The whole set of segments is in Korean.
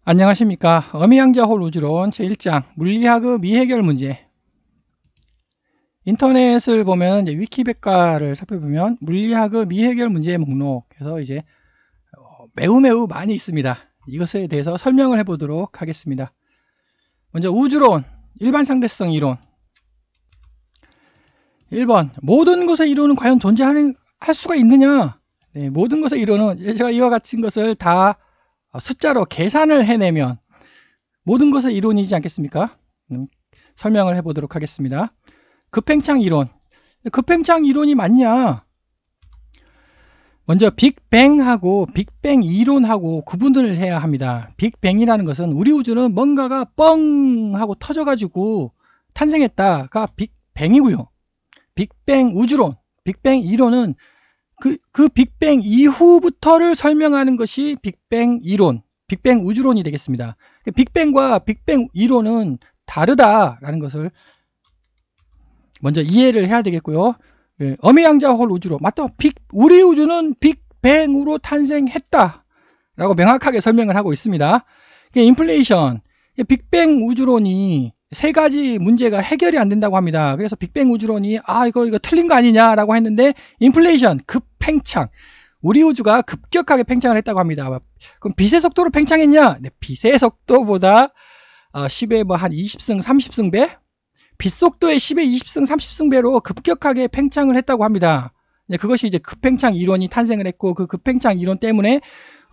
안녕하십니까. 어미양자홀 우주론 제1장 물리학의 미해결 문제. 인터넷을 보면 이제 위키백과를 살펴보면 물리학의 미해결 문제의 목록에서 이제 매우 많이 있습니다. 이것에 대해서 설명을 해보도록 하겠습니다. 먼저 우주론, 일반 상대성 이론. 1번 모든 것의 이론은 과연 할 수가 있느냐? 네, 모든 것의 이론은 제가 이와 같은 것을 다 숫자로 계산을 해내면 모든 것의 이론이지 않겠습니까? 설명을 해보도록 하겠습니다. 급팽창 이론. 급팽창 이론이 맞냐? 먼저 빅뱅하고 빅뱅 이론하고 구분을 해야 합니다. 빅뱅이라는 것은 우리 우주는 뭔가가 뻥 하고 터져가지고 탄생했다가 빅뱅이고요. 빅뱅 우주론, 빅뱅 이론은 그 빅뱅 이후부터를 설명하는 것이 빅뱅 이론, 빅뱅 우주론이 되겠습니다. 빅뱅과 빅뱅 이론은 다르다라는 것을 먼저 이해를 해야 되겠고요. 어미양자홀 우주론, 맞다. 우리 우주는 빅뱅으로 탄생했다 라고 명확하게 설명을 하고 있습니다. 인플레이션, 빅뱅 우주론이 세 가지 문제가 해결이 안 된다고 합니다. 그래서 빅뱅 우주론이 이거 틀린 거 아니냐라고 했는데 인플레이션, 급팽창, 우리 우주가 급격하게 팽창을 했다고 합니다. 그럼 빛의 속도로 팽창했냐? 네, 빛의 속도보다 10의 한 20승, 30승 배? 빛 속도의 10의 20승, 30승 배로 급격하게 팽창을 했다고 합니다. 네, 그것이 이제 급팽창 이론이 탄생을 했고, 그 급팽창 이론 때문에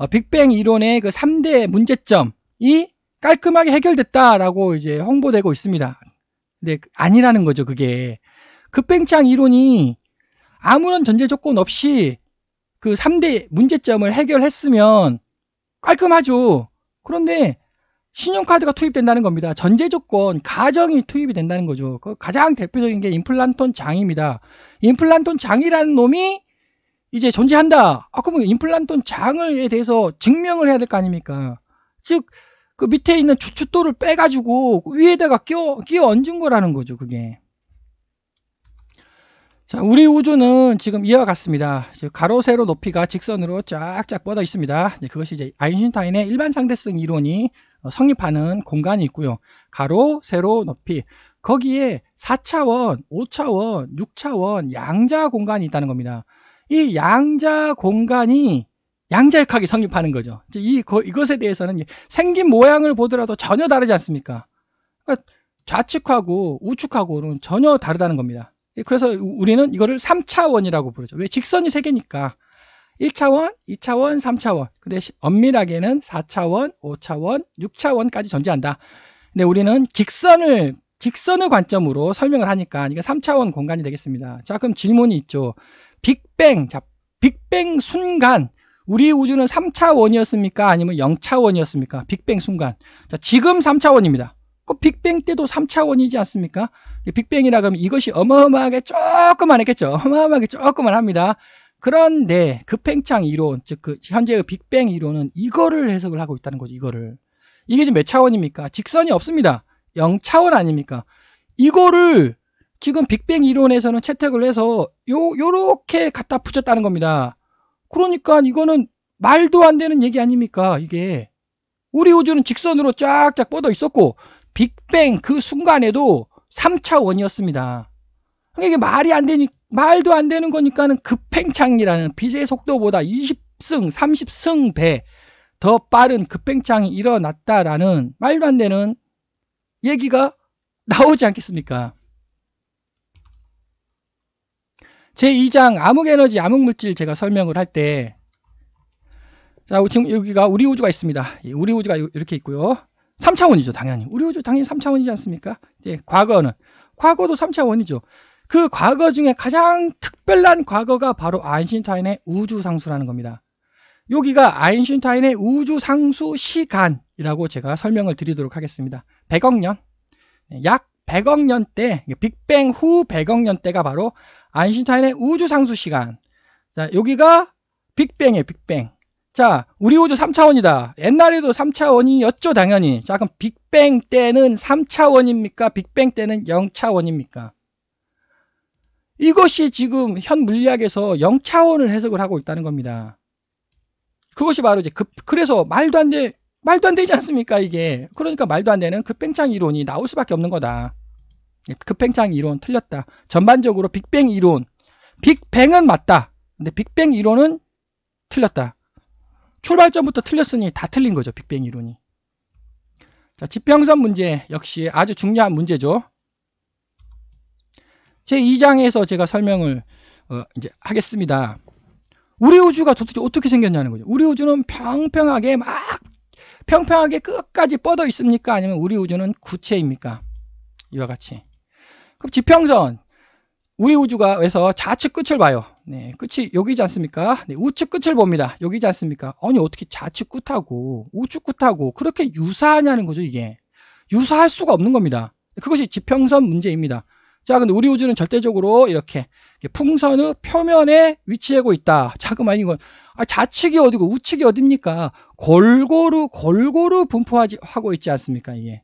빅뱅 이론의 그 3대 문제점이 깔끔하게 해결됐다라고 이제 홍보되고 있습니다. 근데 아니라는 거죠, 그게. 급팽창 이론이 아무런 전제 조건 없이 그 3대 문제점을 해결했으면 깔끔하죠. 그런데 신용카드가 투입된다는 겁니다. 전제 조건, 가정이 투입이 된다는 거죠. 그 가장 대표적인 게 임플란톤 장입니다. 임플란톤 장이라는 놈이 이제 존재한다. 그러면 임플란톤 장에 대해서 증명을 해야 될 거 아닙니까? 즉, 그 밑에 있는 주춧돌을 빼가지고 위에다가 끼워 얹은 거라는 거죠, 그게. 자, 우리 우주는 지금 이와 같습니다. 가로, 세로 높이가 직선으로 쫙쫙 뻗어 있습니다. 그것이 이제 아인슈타인의 일반 상대성 이론이 성립하는 공간이 있고요. 가로, 세로 높이. 거기에 4차원, 5차원, 6차원 양자 공간이 있다는 겁니다. 이 양자 공간이 양자역학이 성립하는 거죠. 이것에 대해서는 생긴 모양을 보더라도 전혀 다르지 않습니까? 그러니까 좌측하고 우측하고는 전혀 다르다는 겁니다. 그래서 우리는 이거를 3차원이라고 부르죠. 왜? 직선이 3개니까. 1차원, 2차원, 3차원. 근데 엄밀하게는 4차원, 5차원, 6차원까지 존재한다. 근데 우리는 직선을 관점으로 설명을 하니까 이게 3차원 공간이 되겠습니다. 자, 그럼 질문이 있죠. 빅뱅 순간 우리 우주는 3차원이었습니까? 아니면 0차원이었습니까? 빅뱅 순간. 자, 지금 3차원입니다. 그 빅뱅 때도 3차원이지 않습니까? 빅뱅이라 그러면 이것이 어마어마하게 조그만했겠죠. 어마어마하게 조그만합니다. 그런데 급팽창 이론, 즉 그 현재의 빅뱅 이론은 이거를 해석을 하고 있다는 거죠. 이게 지금 몇 차원입니까? 직선이 없습니다. 0차원 아닙니까? 이거를 지금 빅뱅 이론에서는 채택을 해서 요렇게 갖다 붙였다는 겁니다. 그러니까 이거는 말도 안 되는 얘기 아닙니까? 이게 우리 우주는 직선으로 쫙쫙 뻗어 있었고 빅뱅 그 순간에도 3차원이었습니다. 이게 말도 안 되는 거니까는 급팽창이라는 빛의 속도보다 20승, 30승 배 더 빠른 급팽창이 일어났다라는 말도 안 되는 얘기가 나오지 않겠습니까? 제2장 암흑에너지, 암흑물질 제가 설명을 할 때, 자, 지금 여기가 우리 우주가 있습니다. 우리 우주가 이렇게 있고요. 3차원이죠, 당연히. 우리 우주 당연히 3차원이지 않습니까? 과거도 3차원이죠. 그 과거 중에 가장 특별한 과거가 바로 아인슈타인의 우주상수라는 겁니다. 여기가 아인슈타인의 우주상수 시간이라고 제가 설명을 드리도록 하겠습니다. 100억 년, 약 100억 년 때, 빅뱅 후 100억 년 때가 바로 아인슈타인의 우주상수 시간. 자, 여기가 빅뱅이에요, 빅뱅. 자, 우리 우주 3차원이다. 옛날에도 3차원이었죠, 당연히. 자, 그럼 빅뱅 때는 3차원입니까? 빅뱅 때는 0차원입니까? 이것이 지금 현 물리학에서 0차원을 해석을 하고 있다는 겁니다. 그것이 바로 이제 그래서 말도 안 돼. 말도 안 되지 않습니까, 이게. 그러니까 말도 안 되는 급팽창 이론이 나올 수밖에 없는 거다. 급팽창 이론 틀렸다. 전반적으로 빅뱅 이론, 빅뱅은 맞다. 근데 빅뱅 이론은 틀렸다. 출발점부터 틀렸으니 다 틀린 거죠, 빅뱅 이론이. 자, 지평선 문제 역시 아주 중요한 문제죠. 제 2장에서 제가 설명을 이제 하겠습니다. 우리 우주가 도대체 어떻게 생겼냐는 거죠. 우리 우주는 평평하게 끝까지 뻗어 있습니까? 아니면 우리 우주는 구체입니까? 이와 같이. 그럼 지평선, 우리 우주가에서 좌측 끝을 봐요. 네, 끝이 여기지 않습니까? 네, 우측 끝을 봅니다. 여기지 않습니까? 아니, 어떻게 좌측 끝하고 우측 끝하고 그렇게 유사하냐는 거죠, 이게. 유사할 수가 없는 겁니다. 그것이 지평선 문제입니다. 자, 근데 우리 우주는 절대적으로 이렇게 풍선의 표면에 위치하고 있다. 자, 그럼 이건 좌측이 어디고 우측이 어딥니까? 골고루 분포하고 있지 않습니까, 이게.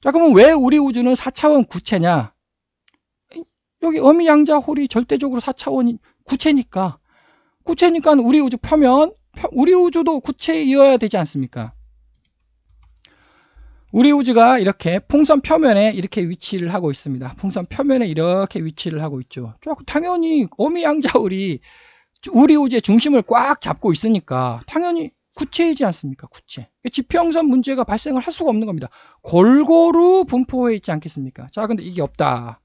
자, 그러면 왜 우리 우주는 4차원 구체냐? 여기 어미 양자 홀이 절대적으로 4차원 구체니까 우리 우주 표면, 우리 우주도 구체이어야 되지 않습니까? 우리 우주가 이렇게 풍선 표면에 이렇게 위치를 하고 있습니다. 풍선 표면에 이렇게 위치를 하고 있죠. 당연히 어미 양자홀이 우리 우주의 중심을 꽉 잡고 있으니까 당연히 구체이지 않습니까? 구체. 지평선 문제가 발생을 할 수가 없는 겁니다. 골고루 분포해 있지 않겠습니까? 자, 근데 이게 없다.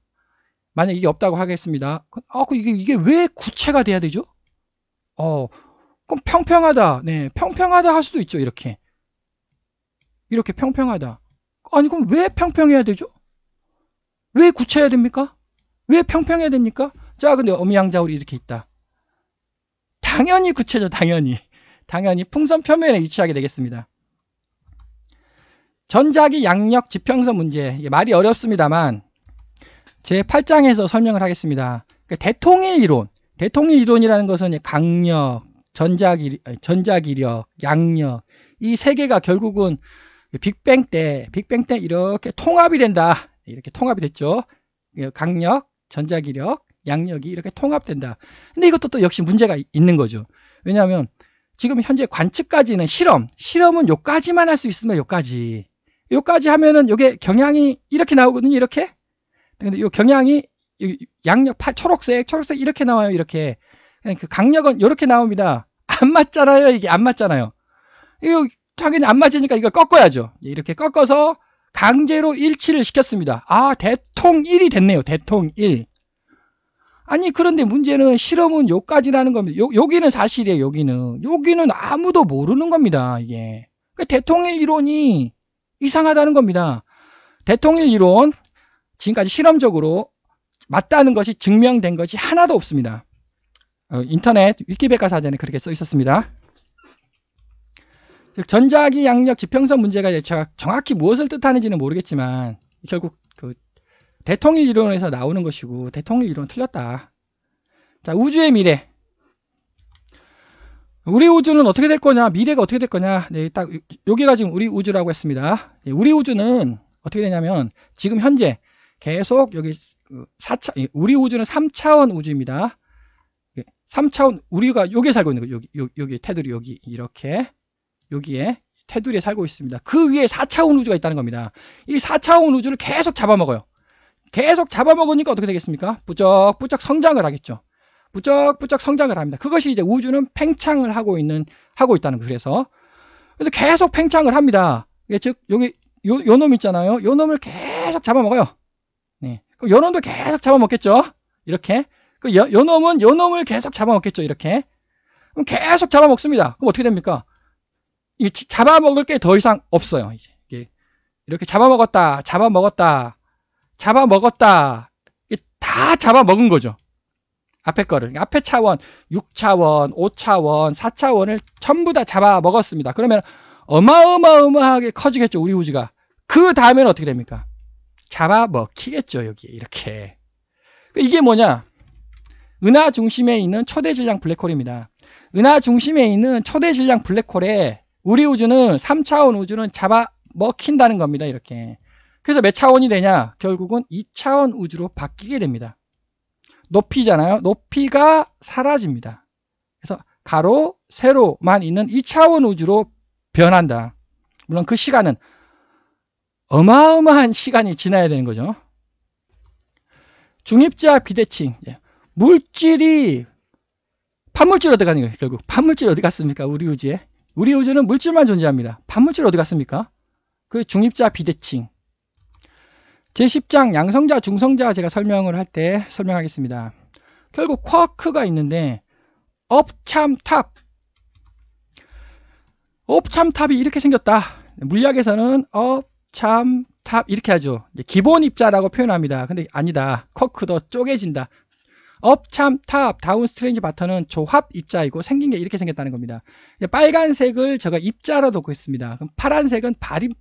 만약 이게 없다고 하겠습니다. 이게 왜 구체가 돼야 되죠? 그럼 평평하다. 네, 평평하다 할 수도 있죠. 이렇게 평평하다. 아니, 그럼 왜 평평해야 되죠? 왜 구체해야 됩니까? 왜 평평해야 됩니까? 자, 근데 어미양자홀이 이렇게 있다. 당연히 구체죠. 당연히 풍선 표면에 위치하게 되겠습니다. 전자기 양력 지평선 문제. 이게 말이 어렵습니다만 제 8장에서 설명을 하겠습니다. 대통일 이론이라는 것은 강력, 전자기력, 양력, 이 세 개가 결국은 빅뱅 때 이렇게 통합이 된다. 이렇게 통합이 됐죠. 강력, 전자기력, 양력이 이렇게 통합된다. 근데 이것도 또 역시 문제가 있는 거죠. 왜냐하면 지금 현재 관측까지는 실험은 요까지만 할 수 있습니다. 요까지 하면은 요게 경향이 이렇게 나오거든요. 이렇게. 근데 요 경향이 양력 초록색 이렇게 나와요. 이렇게. 그 강력은 이렇게 나옵니다. 안 맞잖아요. 이게 안 맞잖아요. 이거 당연히 안 맞으니까 이거 꺾어야죠. 이렇게 꺾어서 강제로 일치를 시켰습니다. 대통일이 됐네요. 대통일. 아니, 그런데 문제는 실험은 요까지라는 겁니다. 여기는 사실이에요. 여기는 아무도 모르는 겁니다. 이게. 대통일 이론이 이상하다는 겁니다. 대통일 이론 지금까지 실험적으로 맞다는 것이 증명된 것이 하나도 없습니다. 인터넷 위키백과 사전에 그렇게 써 있었습니다. 전자기 양력 지평선 문제가 제가 정확히 무엇을 뜻하는지는 모르겠지만 결국 그 대통일 이론에서 나오는 것이고 대통일 이론은 틀렸다. 자, 우주의 미래. 우리 우주는 어떻게 될 거냐? 미래가 어떻게 될 거냐? 네, 딱 여기가 지금 우리 우주라고 했습니다. 우리 우주는 어떻게 되냐면 지금 현재 계속 여기 우리 우주는 3차원 우주입니다. 3차원 우리가 여기에 살고 있는 거예요. 여기 테두리 여기 이렇게 여기에 테두리에 살고 있습니다. 그 위에 4차원 우주가 있다는 겁니다. 이 4차원 우주를 계속 잡아먹어요. 계속 잡아먹으니까 어떻게 되겠습니까? 부쩍부쩍 성장을 하겠죠. 부쩍부쩍 성장을 합니다. 그것이 이제 우주는 팽창을 하고 있다는 거예요. 그래서 계속 팽창을 합니다. 즉 여기 요 놈 있잖아요. 요 놈을 계속 잡아먹어요. 네. 그럼 요 놈도 계속 잡아먹겠죠. 이렇게. 요 놈은 요 놈을 계속 잡아먹겠죠. 이렇게. 그럼 계속 잡아먹습니다. 그럼 어떻게 됩니까? 이 잡아먹을 게 더 이상 없어요. 이제 이렇게 잡아먹었다. 다 잡아먹은 거죠. 앞에 거를. 앞에 차원, 6차원, 5차원, 4차원을 전부 다 잡아먹었습니다. 그러면 어마어마하게 커지겠죠. 우리 우주가. 그 다음에는 어떻게 됩니까? 잡아먹히겠죠. 여기에 이렇게. 이게 뭐냐? 은하 중심에 있는 초대 질량 블랙홀입니다. 은하 중심에 있는 초대 질량 블랙홀에 우리 우주는 3차원 우주는 잡아먹힌다는 겁니다. 이렇게. 그래서 몇 차원이 되냐? 결국은 2차원 우주로 바뀌게 됩니다. 높이잖아요. 높이가 사라집니다. 그래서 가로, 세로만 있는 2차원 우주로 변한다. 물론 그 시간은 어마어마한 시간이 지나야 되는 거죠. 중입자 비대칭. 물질이 판물질 어디 가는 거예요? 결국 판물질 어디 갔습니까? 우리 우주에. 우리 우주는 물질만 존재합니다. 판물질 어디 갔습니까? 그 중입자 비대칭. 제10장 양성자 중성자 제가 설명을 할 때 설명하겠습니다. 결국 쿼크가 있는데 업참탑. 업참탑이 이렇게 생겼다. 물리학에서는 업참탑 이렇게 하죠. 기본 입자라고 표현합니다. 근데 아니다. 쿼크도 쪼개진다. 업참탑 다운 스트레인지 바터는 조합 입자이고 생긴 게 이렇게 생겼다는 겁니다. 빨간색을 제가 입자로 놓고 있습니다. 그럼 파란색은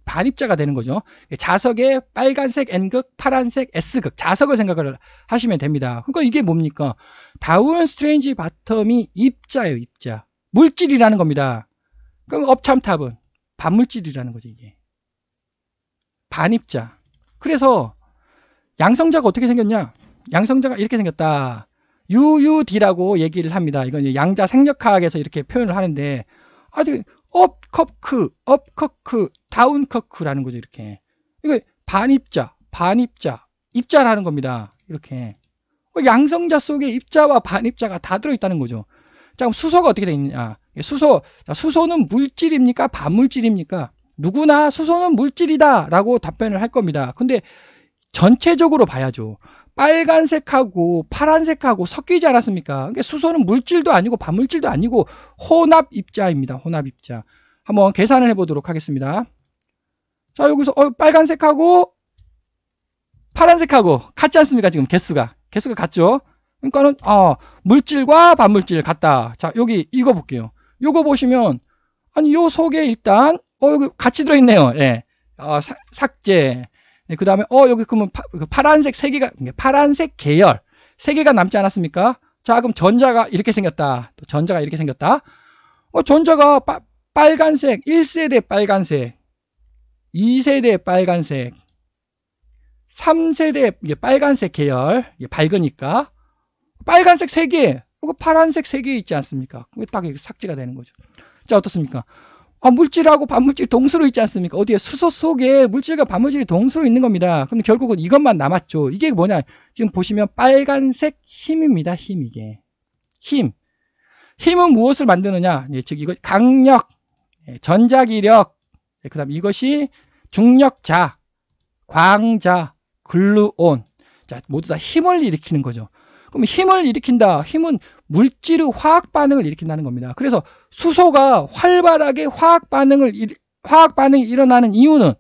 반입자가 되는 거죠. 자석의 빨간색 N극, 파란색 S극, 자석을 생각을 하시면 됩니다. 그러니까 이게 뭡니까? 다운 스트레인지 바텀이 입자예요, 입자. 물질이라는 겁니다. 그럼 업참탑은 반물질이라는 거죠, 이게. 반입자. 그래서 양성자가 어떻게 생겼냐? 양성자가 이렇게 생겼다. UUD라고 얘기를 합니다. 이건 양자 생력학에서 이렇게 표현을 하는데, 업커크, 다운커크라는 거죠, 이렇게. 이거 반입자, 입자라는 겁니다. 이렇게. 양성자 속에 입자와 반입자가 다 들어있다는 거죠. 자, 그럼 수소가 어떻게 되어 있느냐? 수소는 물질입니까? 반물질입니까? 누구나 수소는 물질이다 라고 답변을 할 겁니다. 근데 전체적으로 봐야죠. 빨간색하고 파란색하고 섞이지 않았습니까? 그러니까 수소는 물질도 아니고 반물질도 아니고 혼합입자입니다. 혼합입자. 한번 계산을 해보도록 하겠습니다. 자, 여기서 빨간색하고 파란색하고 같지 않습니까? 지금 개수가 같죠? 그러니까는 물질과 반물질 같다. 자, 여기 이거 볼게요. 이거 보시면 아니 요 속에 일단 여기 같이 들어있네요. 예. 삭제. 네, 그 다음에 여기 그러면 파란색 세 개가 파란색 계열 세 개가 남지 않았습니까? 자, 그럼 전자가 이렇게 생겼다. 또 전자가 이렇게 생겼다. 전자가 빨간색 1세대 빨간색, 2세대 빨간색, 3세대 빨간색 계열 밝으니까 빨간색 3개, 파란색 3개 있지 않습니까? 딱 이렇게 삭제가 되는 거죠. 자, 어떻습니까? 물질하고 반물질 동수로 있지 않습니까? 어디에 수소 속에 물질과 반물질이 동수로 있는 겁니다. 그럼 결국은 이것만 남았죠. 이게 뭐냐? 지금 보시면 빨간색 힘입니다. 힘 이게. 힘은 무엇을 만드느냐? 즉 이거 강력, 전자기력, 그다음 이것이 중력자, 광자, 글루온. 자, 모두 다 힘을 일으키는 거죠. 그럼 힘을 일으킨다. 힘은 물질의 화학 반응을 일으킨다는 겁니다. 그래서 수소가 활발하게 화학 반응이 일어나는 이유는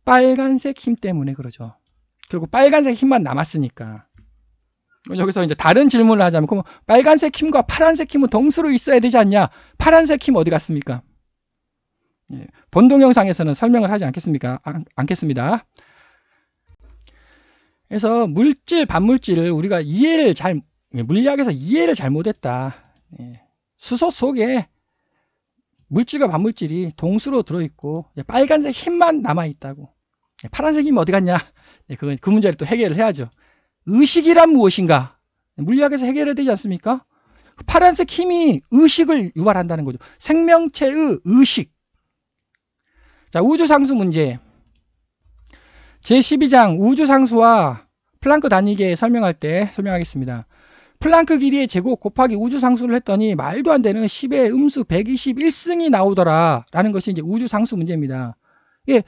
빨간색 힘 때문에 그러죠. 결국 빨간색 힘만 남았으니까. 여기서 이제 다른 질문을 하자면, 그럼 빨간색 힘과 파란색 힘은 동수로 있어야 되지 않냐? 파란색 힘 어디 갔습니까? 본 동영상에서는 설명을 하지 않겠습니다. 그래서 물질, 반물질을 우리가 물리학에서 이해를 잘못했다. 수소 속에 물질과 반물질이 동수로 들어있고 빨간색 힘만 남아있다고. 파란색 힘이 어디 갔냐? 그 문제를 또 해결을 해야죠. 의식이란 무엇인가? 물리학에서 해결해야 되지 않습니까? 파란색 힘이 의식을 유발한다는 거죠. 생명체의 의식. 자, 우주상수 문제. 제12장 우주상수와 플랑크 단위계 설명할 때 설명하겠습니다. 플랑크 길이의 제곱 곱하기 우주상수를 했더니 말도 안 되는 10의 음수 121승이 나오더라 라는 것이 이제 우주상수 문제입니다. 이게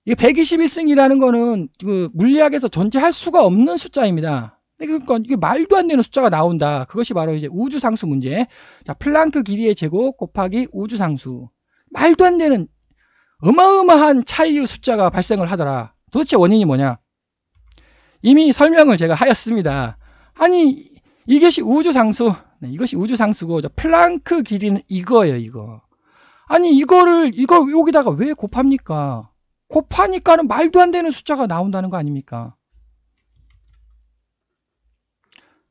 121승이라는 거는 그 물리학에서 존재할 수가 없는 숫자입니다. 그러니까 이게 말도 안 되는 숫자가 나온다. 그것이 바로 이제 우주상수 문제. 자, 플랑크 길이의 제곱 곱하기 우주상수. 말도 안 되는 어마어마한 차이의 숫자가 발생을 하더라. 도대체 원인이 뭐냐? 이미 설명을 제가 하였습니다. 아니, 이것이 우주상수. 이것이 우주상수고, 플랑크 길이는 이거예요, 이거. 아니, 이거 여기다가 왜 곱합니까? 곱하니까는 말도 안 되는 숫자가 나온다는 거 아닙니까?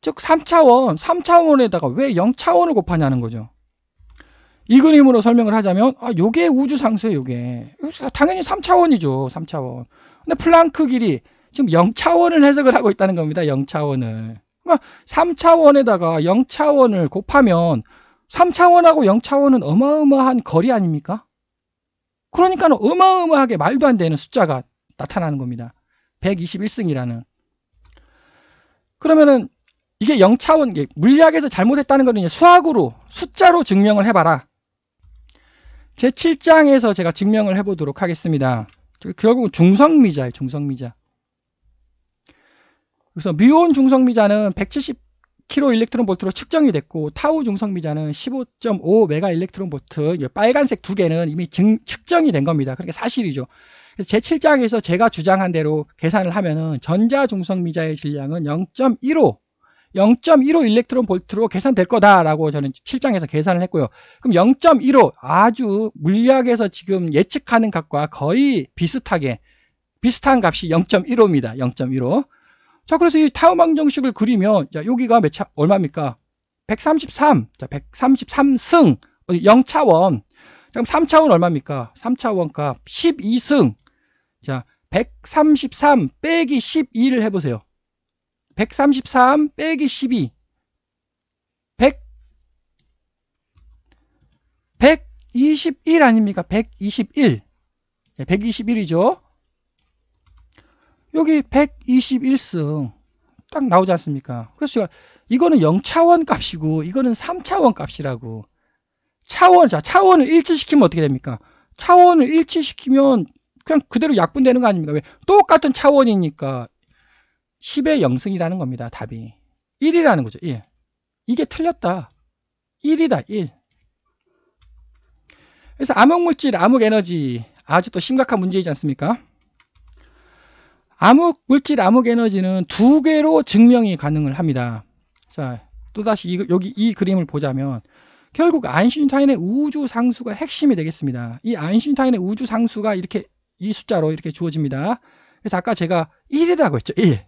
즉, 3차원에다가 왜 0차원을 곱하냐는 거죠. 이 그림으로 설명을 하자면, 요게 우주상수예요, 요게. 당연히 3차원이죠, 3차원. 근데 플랑크 길이, 지금 0차원을 해석을 하고 있다는 겁니다, 0차원을. 그러니까 3차원에다가 0차원을 곱하면 3차원하고 0차원은 어마어마한 거리 아닙니까? 그러니까 어마어마하게 말도 안 되는 숫자가 나타나는 겁니다. 121승이라는. 그러면은 이게 0차원, 물리학에서 잘못했다는 거는 이제 수학으로, 숫자로 증명을 해봐라. 제 7장에서 제가 증명을 해보도록 하겠습니다. 결국은 중성미자예요, 중성미자. 그래서 뮤온 중성미자는 170kV 일렉트론 볼트로 측정이 됐고, 타우 중성미자는 15.5 메가 일렉트론 볼트, 빨간색 두 개는 이미 측정이 된 겁니다. 그러니까 사실이죠. 그래서 제 7장에서 제가 주장한 대로 계산을 하면은 전자 중성미자의 질량은 0.15 일렉트론 볼트로 계산될 거다라고 저는 7장에서 계산을 했고요. 그럼 0.15 아주 물리학에서 지금 예측하는 값과 거의 비슷한 값이 0.15입니다. 0.15. 자, 그래서 이 타우 방정식을 그리면 자, 여기가 얼마입니까? 133. 자, 133승 0차원. 그럼 3차원 얼마입니까? 3차원 값 12승. 자, 133 빼기 12를 해보세요. 133 빼기 12 121 아닙니까? 121 121이죠. 여기 121승 딱 나오지 않습니까? 그래서 이거는 0차원 값이고 이거는 3차원 값이라고. 차원을 일치시키면 어떻게 됩니까? 차원을 일치시키면 그냥 그대로 약분되는 거 아닙니까? 왜? 똑같은 차원이니까 10의 0승이라는 겁니다. 답이 1이라는 거죠. 1. 이게 틀렸다. 1이다. 1. 그래서 암흑물질, 암흑에너지 아주 또 심각한 문제이지 않습니까? 암흑물질, 암흑에너지는 두 개로 증명이 가능을 합니다. 자, 또다시 여기 이 그림을 보자면 결국 아인슈타인의 우주상수가 핵심이 되겠습니다. 이 아인슈타인의 우주상수가 이렇게 이 숫자로 이렇게 주어집니다. 그래서 아까 제가 1이라고 했죠. 1.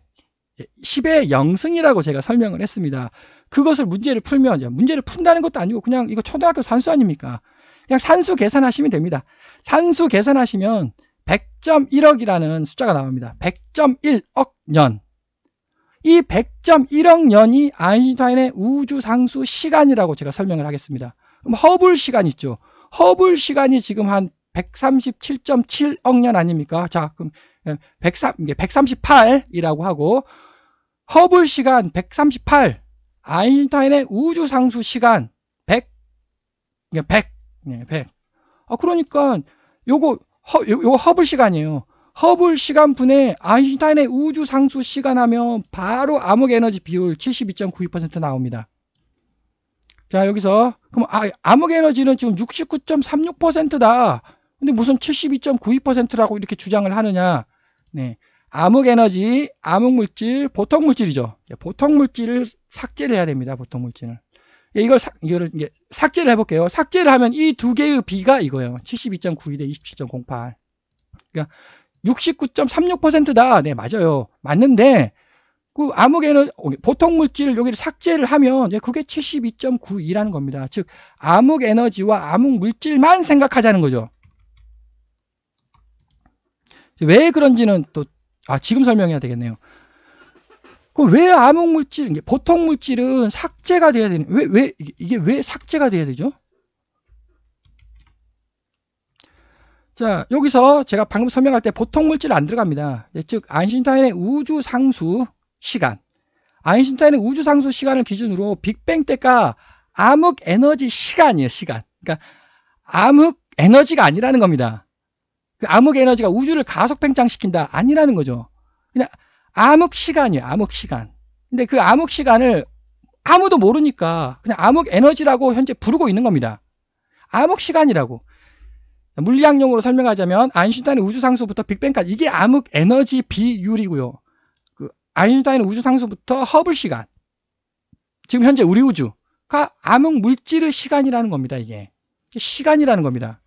10의 0승이라고 제가 설명을 했습니다. 그것을 문제를 풀면, 문제를 푼다는 것도 아니고 그냥 이거 초등학교 산수 아닙니까? 그냥 산수 계산하시면 됩니다. 산수 계산하시면 100.1억이라는 숫자가 나옵니다. 100.1억 년. 이 100.1억 년이 아인슈타인의 우주상수 시간이라고 제가 설명을 하겠습니다. 그럼 허블 시간 있죠. 허블 시간이 지금 한 137.7억 년 아닙니까? 자, 그럼 138이라고 하고 허블 시간 138, 아인슈타인의 우주상수 시간 100. 그러니까 요거 허블 시간이에요. 허블 시간 분의 아인슈타인의 우주상수 시간 하면 바로 암흑에너지 비율 72.92% 나옵니다. 자, 여기서 그럼 암흑에너지는 지금 69.36%다. 근데 무슨 72.92%라고 이렇게 주장을 하느냐? 네. 암흑에너지, 암흑물질, 보통물질이죠. 보통물질을 삭제를 해야 됩니다. 보통물질을. 이거를 이제 삭제를 해볼게요. 삭제를 하면 이 두 개의 비가 이거예요. 72.92 대 27.08. 그러니까 69.36%다. 네, 맞아요. 맞는데, 그 암흑에너지, 보통물질을 여기를 삭제를 하면 그게 72.92라는 겁니다. 즉, 암흑에너지와 암흑물질만 생각하자는 거죠. 왜 그런지는 또, 지금 설명해야 되겠네요. 그럼 왜 암흑물질, 보통물질은 삭제가 돼야 되는, 이게 왜 삭제가 돼야 되죠? 자, 여기서 제가 방금 설명할 때 보통물질 안 들어갑니다. 즉, 아인슈타인의 우주상수 시간. 아인슈타인의 우주상수 시간을 기준으로 빅뱅 때가 암흑에너지 시간이에요, 시간. 그러니까 암흑에너지가 아니라는 겁니다. 그 암흑에너지가 우주를 가속팽창시킨다 아니라는 거죠. 그냥 암흑시간이에요. 암흑시간. 근데 그 암흑시간을 아무도 모르니까 그냥 암흑에너지라고 현재 부르고 있는 겁니다. 암흑시간이라고. 물리학용으로 설명하자면 아인슈타인의 우주상수부터 빅뱅까지 이게 암흑에너지 비율이고요. 그 아인슈타인의 우주상수부터 허블시간, 지금 현재 우리 우주가 암흑물질의 시간이라는 겁니다. 이게 시간이라는 겁니다.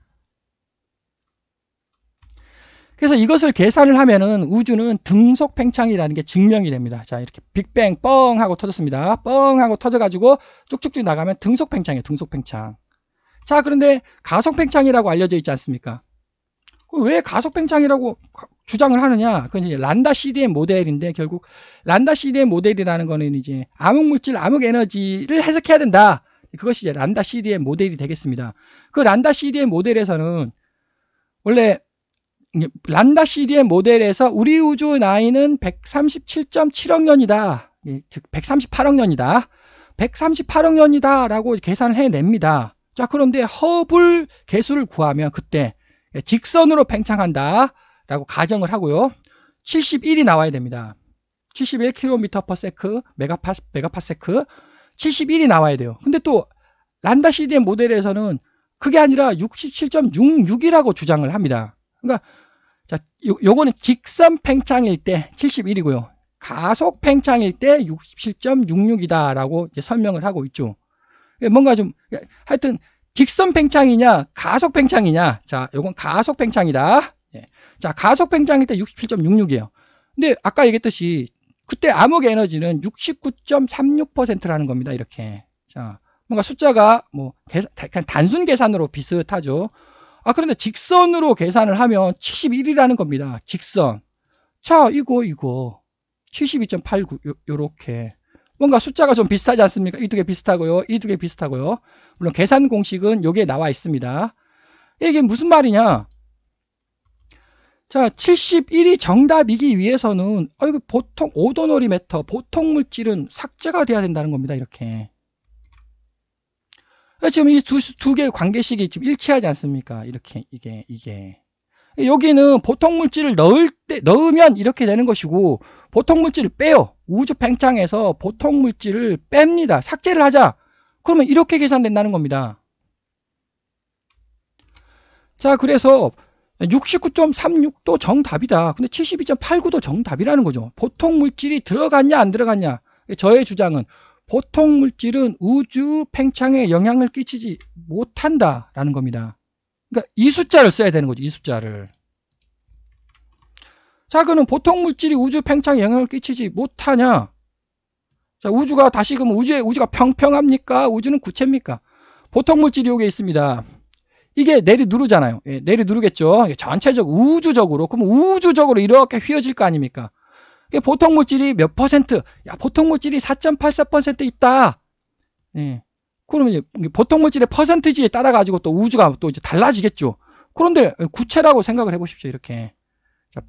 그래서 이것을 계산을 하면은 우주는 등속 팽창이라는 게 증명이 됩니다. 자, 이렇게 빅뱅 뻥 하고 터졌습니다. 뻥 하고 터져가지고 쭉쭉쭉 나가면 등속 팽창이에요. 등속 팽창. 자, 그런데 가속 팽창이라고 알려져 있지 않습니까? 왜 가속 팽창이라고 주장을 하느냐? 그건 이제 란다 CDM 모델인데 결국 란다 CDM 모델이라는 거는 이제 암흑물질, 암흑에너지를 해석해야 된다. 그것이 이제 란다 CDM 모델이 되겠습니다. 그 란다 CDM 모델에서는 원래 란다 CDM 모델에서 우리 우주 나이는 137.7억 년이다. 즉 138억 년이다. 138억 년이다 라고 계산을 해냅니다. 자, 그런데 허블 개수를 구하면 그때 직선으로 팽창한다 라고 가정을 하고요. 71이 나와야 됩니다. 71km/s, 메가파세크 71이 나와야 돼요. 근데 또 란다 CDM 모델에서는 그게 아니라 67.66이라고 주장을 합니다. 그러니까 자, 요거는 직선 팽창일 때 71이고요. 가속 팽창일 때 67.66이다 라고 설명을 하고 있죠. 뭔가 좀 하여튼 직선 팽창이냐 가속 팽창이냐, 자, 요건 가속 팽창이다. 자, 가속 팽창일 때 67.66이에요. 근데 아까 얘기했듯이 그때 암흑 에너지는 69.36%라는 겁니다. 이렇게. 자, 뭔가 숫자가 뭐 그냥 단순 계산으로 비슷하죠. 아, 그런데 직선으로 계산을 하면 71이라는 겁니다. 직선. 자, 이거 72.89 요렇게. 뭔가 숫자가 좀 비슷하지 않습니까? 이 두 개 비슷하고요. 이 두 개 비슷하고요. 물론 계산 공식은 요게 나와 있습니다. 이게 무슨 말이냐? 자, 71이 정답이기 위해서는 이거 보통 오도노리 매터, 보통 물질은 삭제가 돼야 된다는 겁니다. 이렇게. 지금 이 두 개의 관계식이 지금 일치하지 않습니까? 이렇게 이게 여기는 보통 물질을 넣으면 이렇게 되는 것이고, 보통 물질을 빼요. 우주 팽창에서 보통 물질을 뺍니다. 삭제를 하자. 그러면 이렇게 계산된다는 겁니다. 자, 그래서 69.36도 정답이다. 근데 72.89도 정답이라는 거죠. 보통 물질이 들어갔냐 안 들어갔냐. 저의 주장은 보통 물질은 우주 팽창에 영향을 끼치지 못한다라는 겁니다. 그러니까 이 숫자를 써야 되는 거죠. 이 숫자를. 자, 그러면 보통 물질이 우주 팽창에 영향을 끼치지 못하냐? 자, 우주가 다시금 우주가 평평합니까? 우주는 구체입니까? 보통 물질이 여기에 있습니다. 이게 내리누르잖아요. 예, 내리누르겠죠. 전체적 우주적으로. 그럼 우주적으로 이렇게 휘어질 거 아닙니까? 보통 물질이 몇 퍼센트? 야, 보통 물질이 4.84% 있다. 예. 그러면 보통 물질의 퍼센티지에 따라 가지고 또 우주가 또 이제 달라지겠죠. 그런데 구체라고 생각을 해보십시오. 이렇게. 자,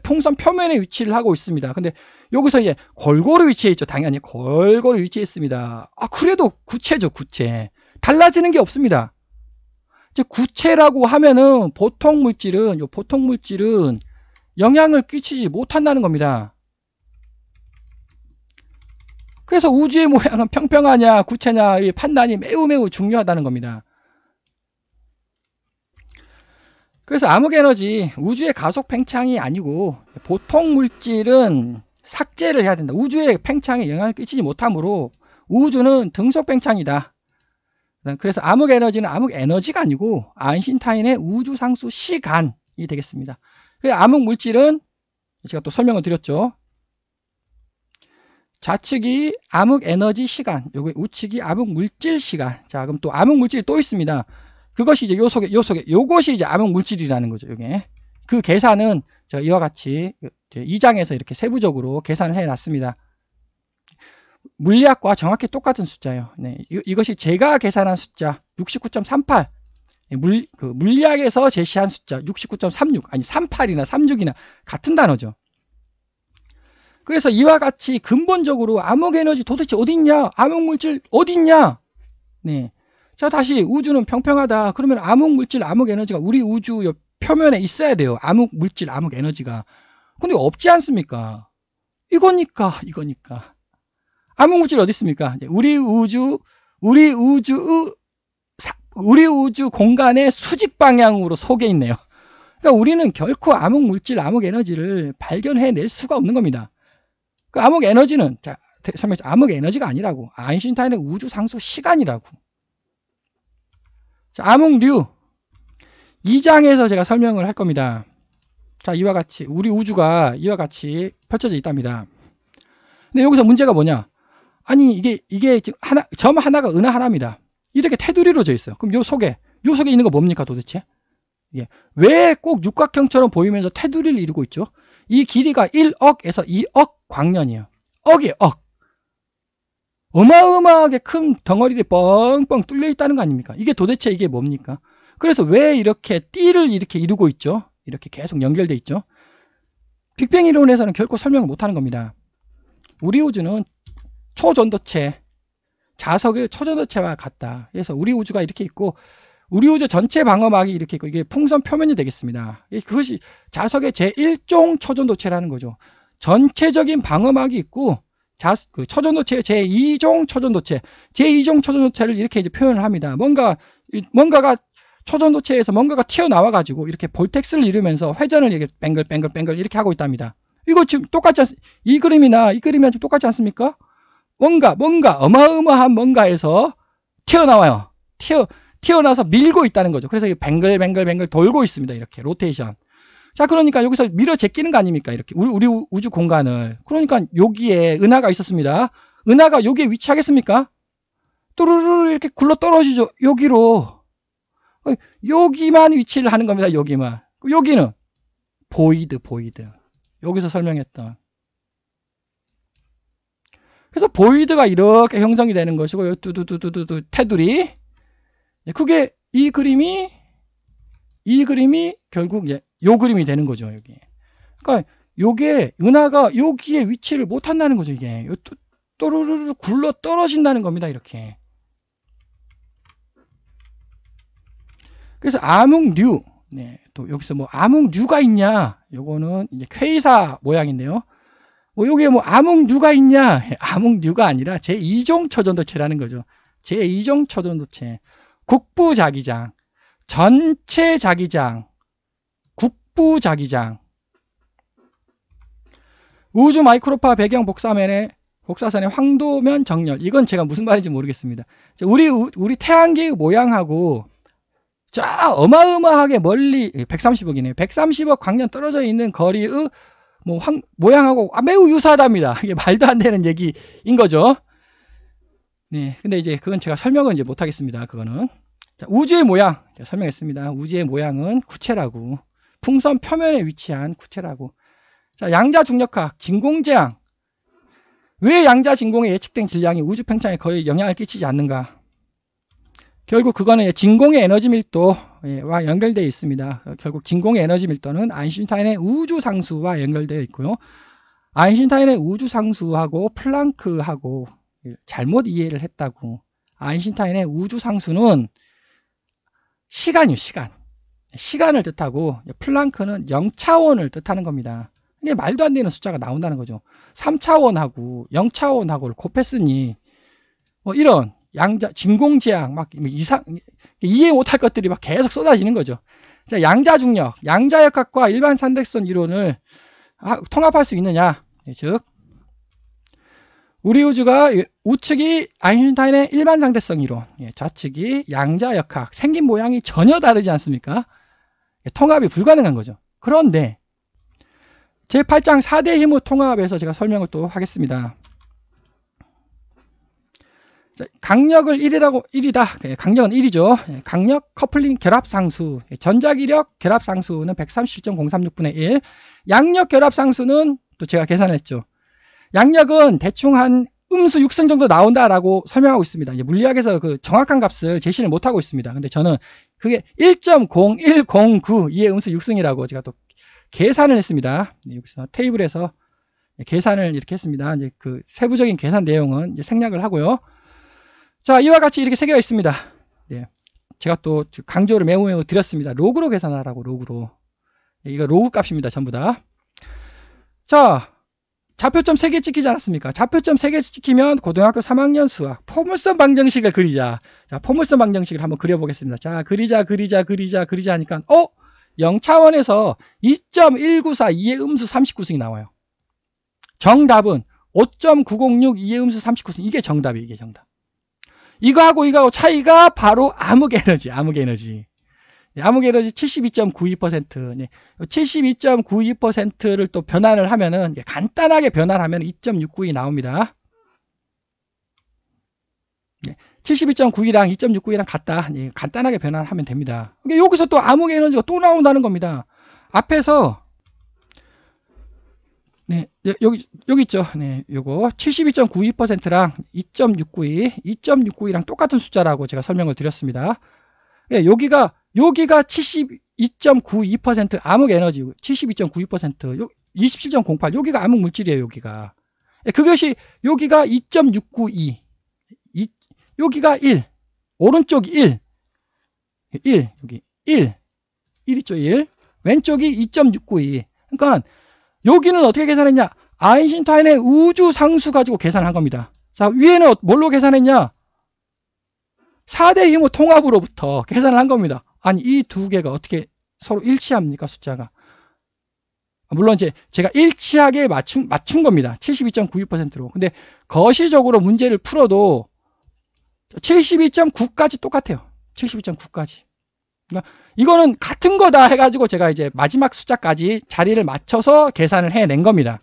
풍선 표면에 위치를 하고 있습니다. 근데 여기서 이제 골고루 위치해 있죠. 당연히 골고루 위치해 있습니다. 아, 그래도 구체죠. 구체. 달라지는 게 없습니다. 즉 구체라고 하면은 보통 물질은 영향을 끼치지 못한다는 겁니다. 그래서 우주의 모양은 평평하냐 구체냐 이 판단이 매우 중요하다는 겁니다. 그래서 암흑에너지 우주의 가속 팽창이 아니고 보통 물질은 삭제를 해야 된다. 우주의 팽창에 영향을 끼치지 못하므로 우주는 등속 팽창이다. 그래서 암흑에너지는 암흑에너지가 아니고 아인슈타인의 우주상수 시간이 되겠습니다. 암흑물질은 제가 또 설명을 드렸죠. 좌측이 암흑에너지 시간, 우측이 암흑물질 시간. 자, 그럼 또 암흑물질이 또 있습니다. 그것이 이제 요것이 이제 암흑물질이라는 거죠. 요게. 그 계산은 제가 이와 같이 2장에서 이렇게 세부적으로 계산을 해 놨습니다. 물리학과 정확히 똑같은 숫자예요. 네, 이것이 제가 계산한 숫자 69.38. 물리학에서 제시한 숫자 69.36 아니 38이나 36이나 같은 단어죠. 그래서 이와 같이 근본적으로 암흑에너지 도대체 어딨냐? 암흑물질 어딨냐? 네. 자, 다시 우주는 평평하다. 그러면 암흑물질, 암흑에너지가 우리 우주 표면에 있어야 돼요. 암흑물질, 암흑에너지가. 근데 없지 않습니까? 이거니까. 암흑물질 어디 있습니까? 우리 우주 공간의 수직 방향으로 속에 있네요. 그러니까 우리는 결코 암흑물질, 암흑에너지를 발견해낼 수가 없는 겁니다. 그 암흑에너지는, 자, 암흑에너지가 아니라고. 아인슈타인의 우주상수 시간이라고. 자, 암흑류. 2장에서 제가 설명을 할 겁니다. 자, 이와 같이, 우리 우주가 이와 같이 펼쳐져 있답니다. 근데 여기서 문제가 뭐냐? 아니, 이게 지금 점 하나가 은하 하나입니다. 이렇게 테두리로 져 있어요. 그럼 요 속에 있는 거 뭡니까 도대체? 예. 왜 꼭 육각형처럼 보이면서 테두리를 이루고 있죠? 이 길이가 1억에서 2억 광년이에요. 억이에요, 억. 어마어마하게 큰 덩어리들이 뻥뻥 뚫려 있다는 거 아닙니까? 이게 도대체 이게 뭡니까? 그래서 왜 이렇게 띠를 이렇게 이루고 있죠? 이렇게 계속 연결돼 있죠? 빅뱅 이론에서는 결코 설명을 못하는 겁니다. 우리 우주는 초전도체, 자석의 초전도체와 같다. 그래서 우리 우주가 이렇게 있고 우리 우주 전체 방어막이 이렇게 있고 이게 풍선 표면이 되겠습니다. 그것이 자석의 제1종 초전도체라는 거죠. 전체적인 방어막이 있고 그 초전도체의 제2종 초전도체, 제2종 초전도체를 이렇게 이제 표현을 합니다. 뭔가가 초전도체에서 뭔가가 튀어나와 가지고 이렇게 볼텍스를 이루면서 회전을 이렇게 뱅글뱅글 이렇게 하고 있답니다. 이거 지금 똑같지 이 그림이랑 좀 똑같지 않습니까? 뭔가 어마어마한 뭔가에서 튀어나와요. 튀어나와서 밀고 있다는 거죠. 그래서 이 뱅글뱅글 돌고 있습니다. 이렇게 로테이션. 자, 그러니까 여기서 밀어 제끼는 거 아닙니까? 이렇게 우리 우주 공간을. 그러니까 여기에 은하가 있었습니다. 은하가 여기에 위치하겠습니까? 또르르 이렇게 굴러 떨어지죠. 여기로. 여기만 위치를 하는 겁니다. 여기만. 여기는 보이드. 여기서 설명했던. 그래서 보이드가 이렇게 형성이 되는 것이고 뚜두두두두 테두리. 그게 이 그림이 결국 요 그림이 되는 거죠. 여기. 그러니까 요게 은하가 여기에 위치를 못 한다는 거죠. 이게 또르르르 굴러 떨어진다는 겁니다. 이렇게. 그래서 암흑류. 네, 또 여기서 뭐 암흑류가 있냐? 요거는 이제 퀘이사 모양인데요. 요게 뭐 암흑류가 있냐? 암흑류가 아니라 제2종 초전도체라는 거죠. 제2종 초전도체. 국부자기장, 전체자기장, 국부자기장, 우주 마이크로파 배경 복사선의 황도면 정렬. 이건 제가 무슨 말인지 모르겠습니다. 우리 태양계의 모양하고 쫙 어마어마하게 멀리 130억이네요. 130억 광년 떨어져 있는 거리의 모양하고 매우 유사하답니다. 이게 말도 안 되는 얘기인 거죠. 네, 근데 이제 그건 제가 설명은 이제 못하겠습니다. 그거는. 자, 우주의 모양 제가 설명했습니다. 우주의 모양은 구체라고, 풍선 표면에 위치한 구체라고. 자, 양자 중력학, 진공제왕. 왜 양자 진공의 예측된 질량이 우주 팽창에 거의 영향을 끼치지 않는가? 결국 그거는 진공의 에너지 밀도와 연결되어 있습니다. 결국 진공의 에너지 밀도는 아인슈타인의 우주 상수와 연결되어 있고요. 아인슈타인의 우주 상수하고 플랑크하고 잘못 이해를 했다고. 아인슈타인의 우주 상수는 시간이요, 시간. 시간을 뜻하고 플랑크는 0차원을 뜻하는 겁니다. 이게 말도 안 되는 숫자가 나온다는 거죠. 3차원하고 0차원하고를 곱했으니 이런 양자 진공제약 막 이해 못할 것들이 막 계속 쏟아지는 거죠. 자, 양자 중력, 양자역학과 일반 상대성 이론을 통합할 수 있느냐? 즉 우리 우주가 우측이 아인슈타인의 일반 상대성 이론, 좌측이 양자역학, 생긴 모양이 전혀 다르지 않습니까? 통합이 불가능한 거죠. 그런데 제8장 4대 힘의 통합에서 제가 설명을 또 하겠습니다. 강력을 1이다. 강력은 1이죠. 강력 커플링 결합상수. 전자기력 결합상수는 137.036분의 1. 양력 결합상수는 또 제가 계산했죠. 양력은 대충 한 음수 6승 정도 나온다라고 설명하고 있습니다. 이제 물리학에서 그 정확한 값을 제시를 못하고 있습니다. 근데 저는 그게 1.0109 2의 음수 6승이라고 제가 또 계산을 했습니다. 여기서 테이블에서 계산을 이렇게 했습니다. 이제 그 세부적인 계산 내용은 이제 생략을 하고요. 자, 이와 같이 이렇게 세 개가 있습니다. 제가 또 강조를 매우 드렸습니다. 로그로 계산하라고, 로그로. 이거 로그 값입니다. 전부 다. 자, 좌표점 3개 찍히지 않았습니까? 좌표점 3개 찍히면 고등학교 3학년 수학 포물선 방정식을 그리자. 자, 포물선 방정식을 한번 그려보겠습니다. 자, 그리자 하니까 0차원에서 2.194 2의 음수 39승이 나와요. 정답은 5.906 2의 음수 39승. 이게 정답이에요. 이게 정답. 이거하고 차이가 바로 암흑에너지. 암흑에너지 72.92%. 72.92%를 또 변환을 하면은, 간단하게 변환하면 2.692 나옵니다. 72.92랑 2.692랑 같다. 간단하게 변환하면 됩니다. 여기서 또 암흑에너지가 또 나온다는 겁니다. 앞에서 여기 있죠. 요거 72.92%랑 2.692랑 똑같은 숫자라고 제가 설명을 드렸습니다. 여기가 여기가 72.92% 암흑 에너지, 72.92%, 27.08, 여기가 암흑 물질이에요, 여기가. 그것이, 여기가 2.692, 여기가 1, 오른쪽이 1, 여기 1 있죠, 1. 왼쪽이 2.692. 그러니까, 여기는 어떻게 계산했냐? 아인슈타인의 우주 상수 가지고 계산한 겁니다. 자, 위에는 뭘로 계산했냐? 4대 힘의 통합으로부터 계산을 한 겁니다. 아니, 이 두 개가 어떻게 서로 일치합니까, 숫자가? 물론 이제 제가 일치하게 맞춘 겁니다. 72.92%로. 근데 거시적으로 문제를 풀어도 72.9까지 똑같아요. 72.9까지. 그러니까 이거는 같은 거다 해가지고 제가 이제 마지막 숫자까지 자리를 맞춰서 계산을 해낸 겁니다.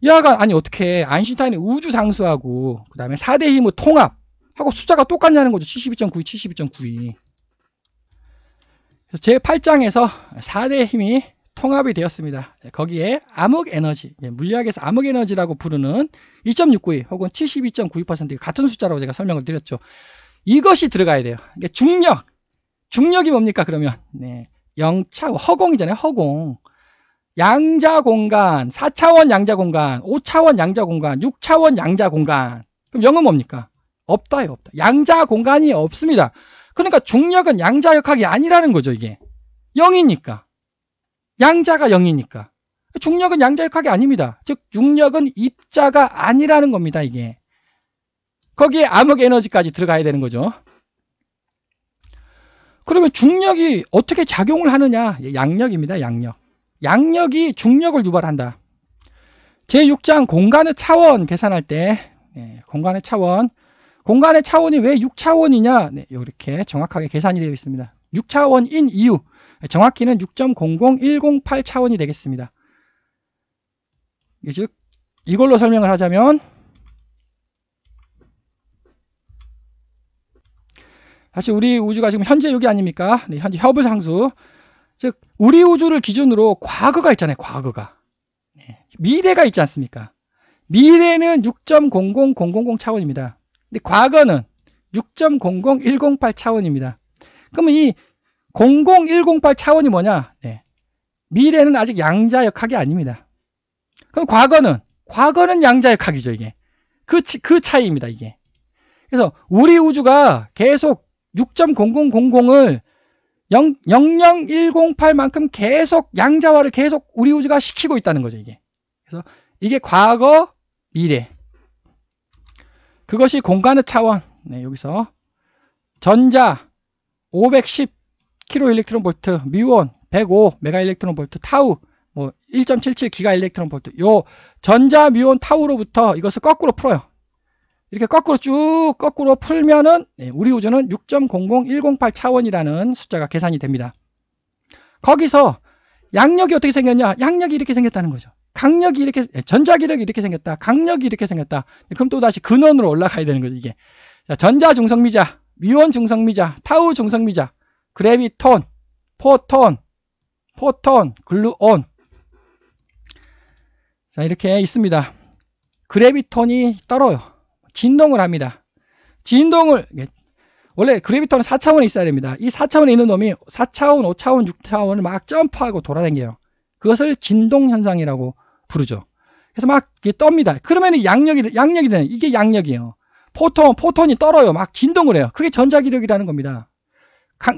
이하가 아니 어떻게 아인슈타인의 우주 상수하고 그 다음에 4대 힘의 통합하고 숫자가 똑같냐는 거죠. 72.92, 72.92. 제 8장에서 4대 힘이 통합이 되었습니다. 거기에 암흑 에너지, 물리학에서 암흑 에너지라고 부르는 2.692 혹은 72.92% 같은 숫자라고 제가 설명을 드렸죠. 이것이 들어가야 돼요. 중력. 중력이 뭡니까 그러면? 네. 0차 허공이잖아요. 허공. 양자 공간, 4차원 양자 공간, 5차원 양자 공간, 6차원 양자 공간. 그럼 0은 뭡니까? 없다요, 없다. 양자 공간이 없습니다. 그러니까 중력은 양자역학이 아니라는 거죠, 이게. 0이니까. 양자가 0이니까. 중력은 양자역학이 아닙니다. 즉, 중력은 입자가 아니라는 겁니다, 이게. 거기에 암흑 에너지까지 들어가야 되는 거죠. 그러면 중력이 어떻게 작용을 하느냐? 양력입니다, 양력. 양력이 중력을 유발한다. 제6장 공간의 차원 계산할 때, 공간의 차원. 공간의 차원이 왜 6차원이냐? 네, 이렇게 정확하게 계산이 되어 있습니다. 6차원인 이유. 정확히는 6.00108 차원이 되겠습니다. 즉, 이걸로 설명을 하자면, 사실 우리 우주가 지금 현재 여기 아닙니까? 네, 현재 허블 상수. 즉, 우리 우주를 기준으로 과거가 있잖아요, 과거가. 미래가 있지 않습니까? 미래는 6.00000 차원입니다. 근데 과거는 6.00108 차원입니다. 그러면 이 00108 차원이 뭐냐? 네. 미래는 아직 양자역학이 아닙니다. 그럼 과거는 양자역학이죠, 이게. 그 차이입니다, 이게. 그래서 우리 우주가 계속 6.0000을 00108만큼 계속 양자화를 계속 우리 우주가 시키고 있다는 거죠, 이게. 그래서 이게 과거, 미래. 그것이 공간의 차원. 네, 여기서 전자 510kV, 뮤온 105 메가일렉트론볼, 타우 뭐 1.77 기가일렉트론볼. 요 전자 뮤온 타우로부터 이것을 거꾸로 풀어요. 이렇게 거꾸로 쭉 거꾸로 풀면은 우리 우주는 6.00108 차원이라는 숫자가 계산이 됩니다. 거기서 양력이 어떻게 생겼냐? 양력이 이렇게 생겼다는 거죠. 강력이 이렇게, 전자기력이 이렇게 생겼다. 강력이 이렇게 생겼다. 그럼 또 다시 근원으로 올라가야 되는 거죠, 이게. 전자 중성미자, 뮤온 중성미자, 타우 중성미자, 그래비톤, 포톤, 글루온. 자, 이렇게 있습니다. 그래비톤이 떨어요. 진동을 합니다. 진동을, 원래 그래비톤은 4차원에 있어야 됩니다. 이 4차원에 있는 놈이 4차원, 5차원, 6차원을 막 점프하고 돌아다녀요. 그것을 진동현상이라고 부르죠. 그래서 막 떱니다. 그러면 양력이 되는, 이게 양력이에요. 포톤이 떨어요. 막 진동을 해요. 그게 전자기력이라는 겁니다.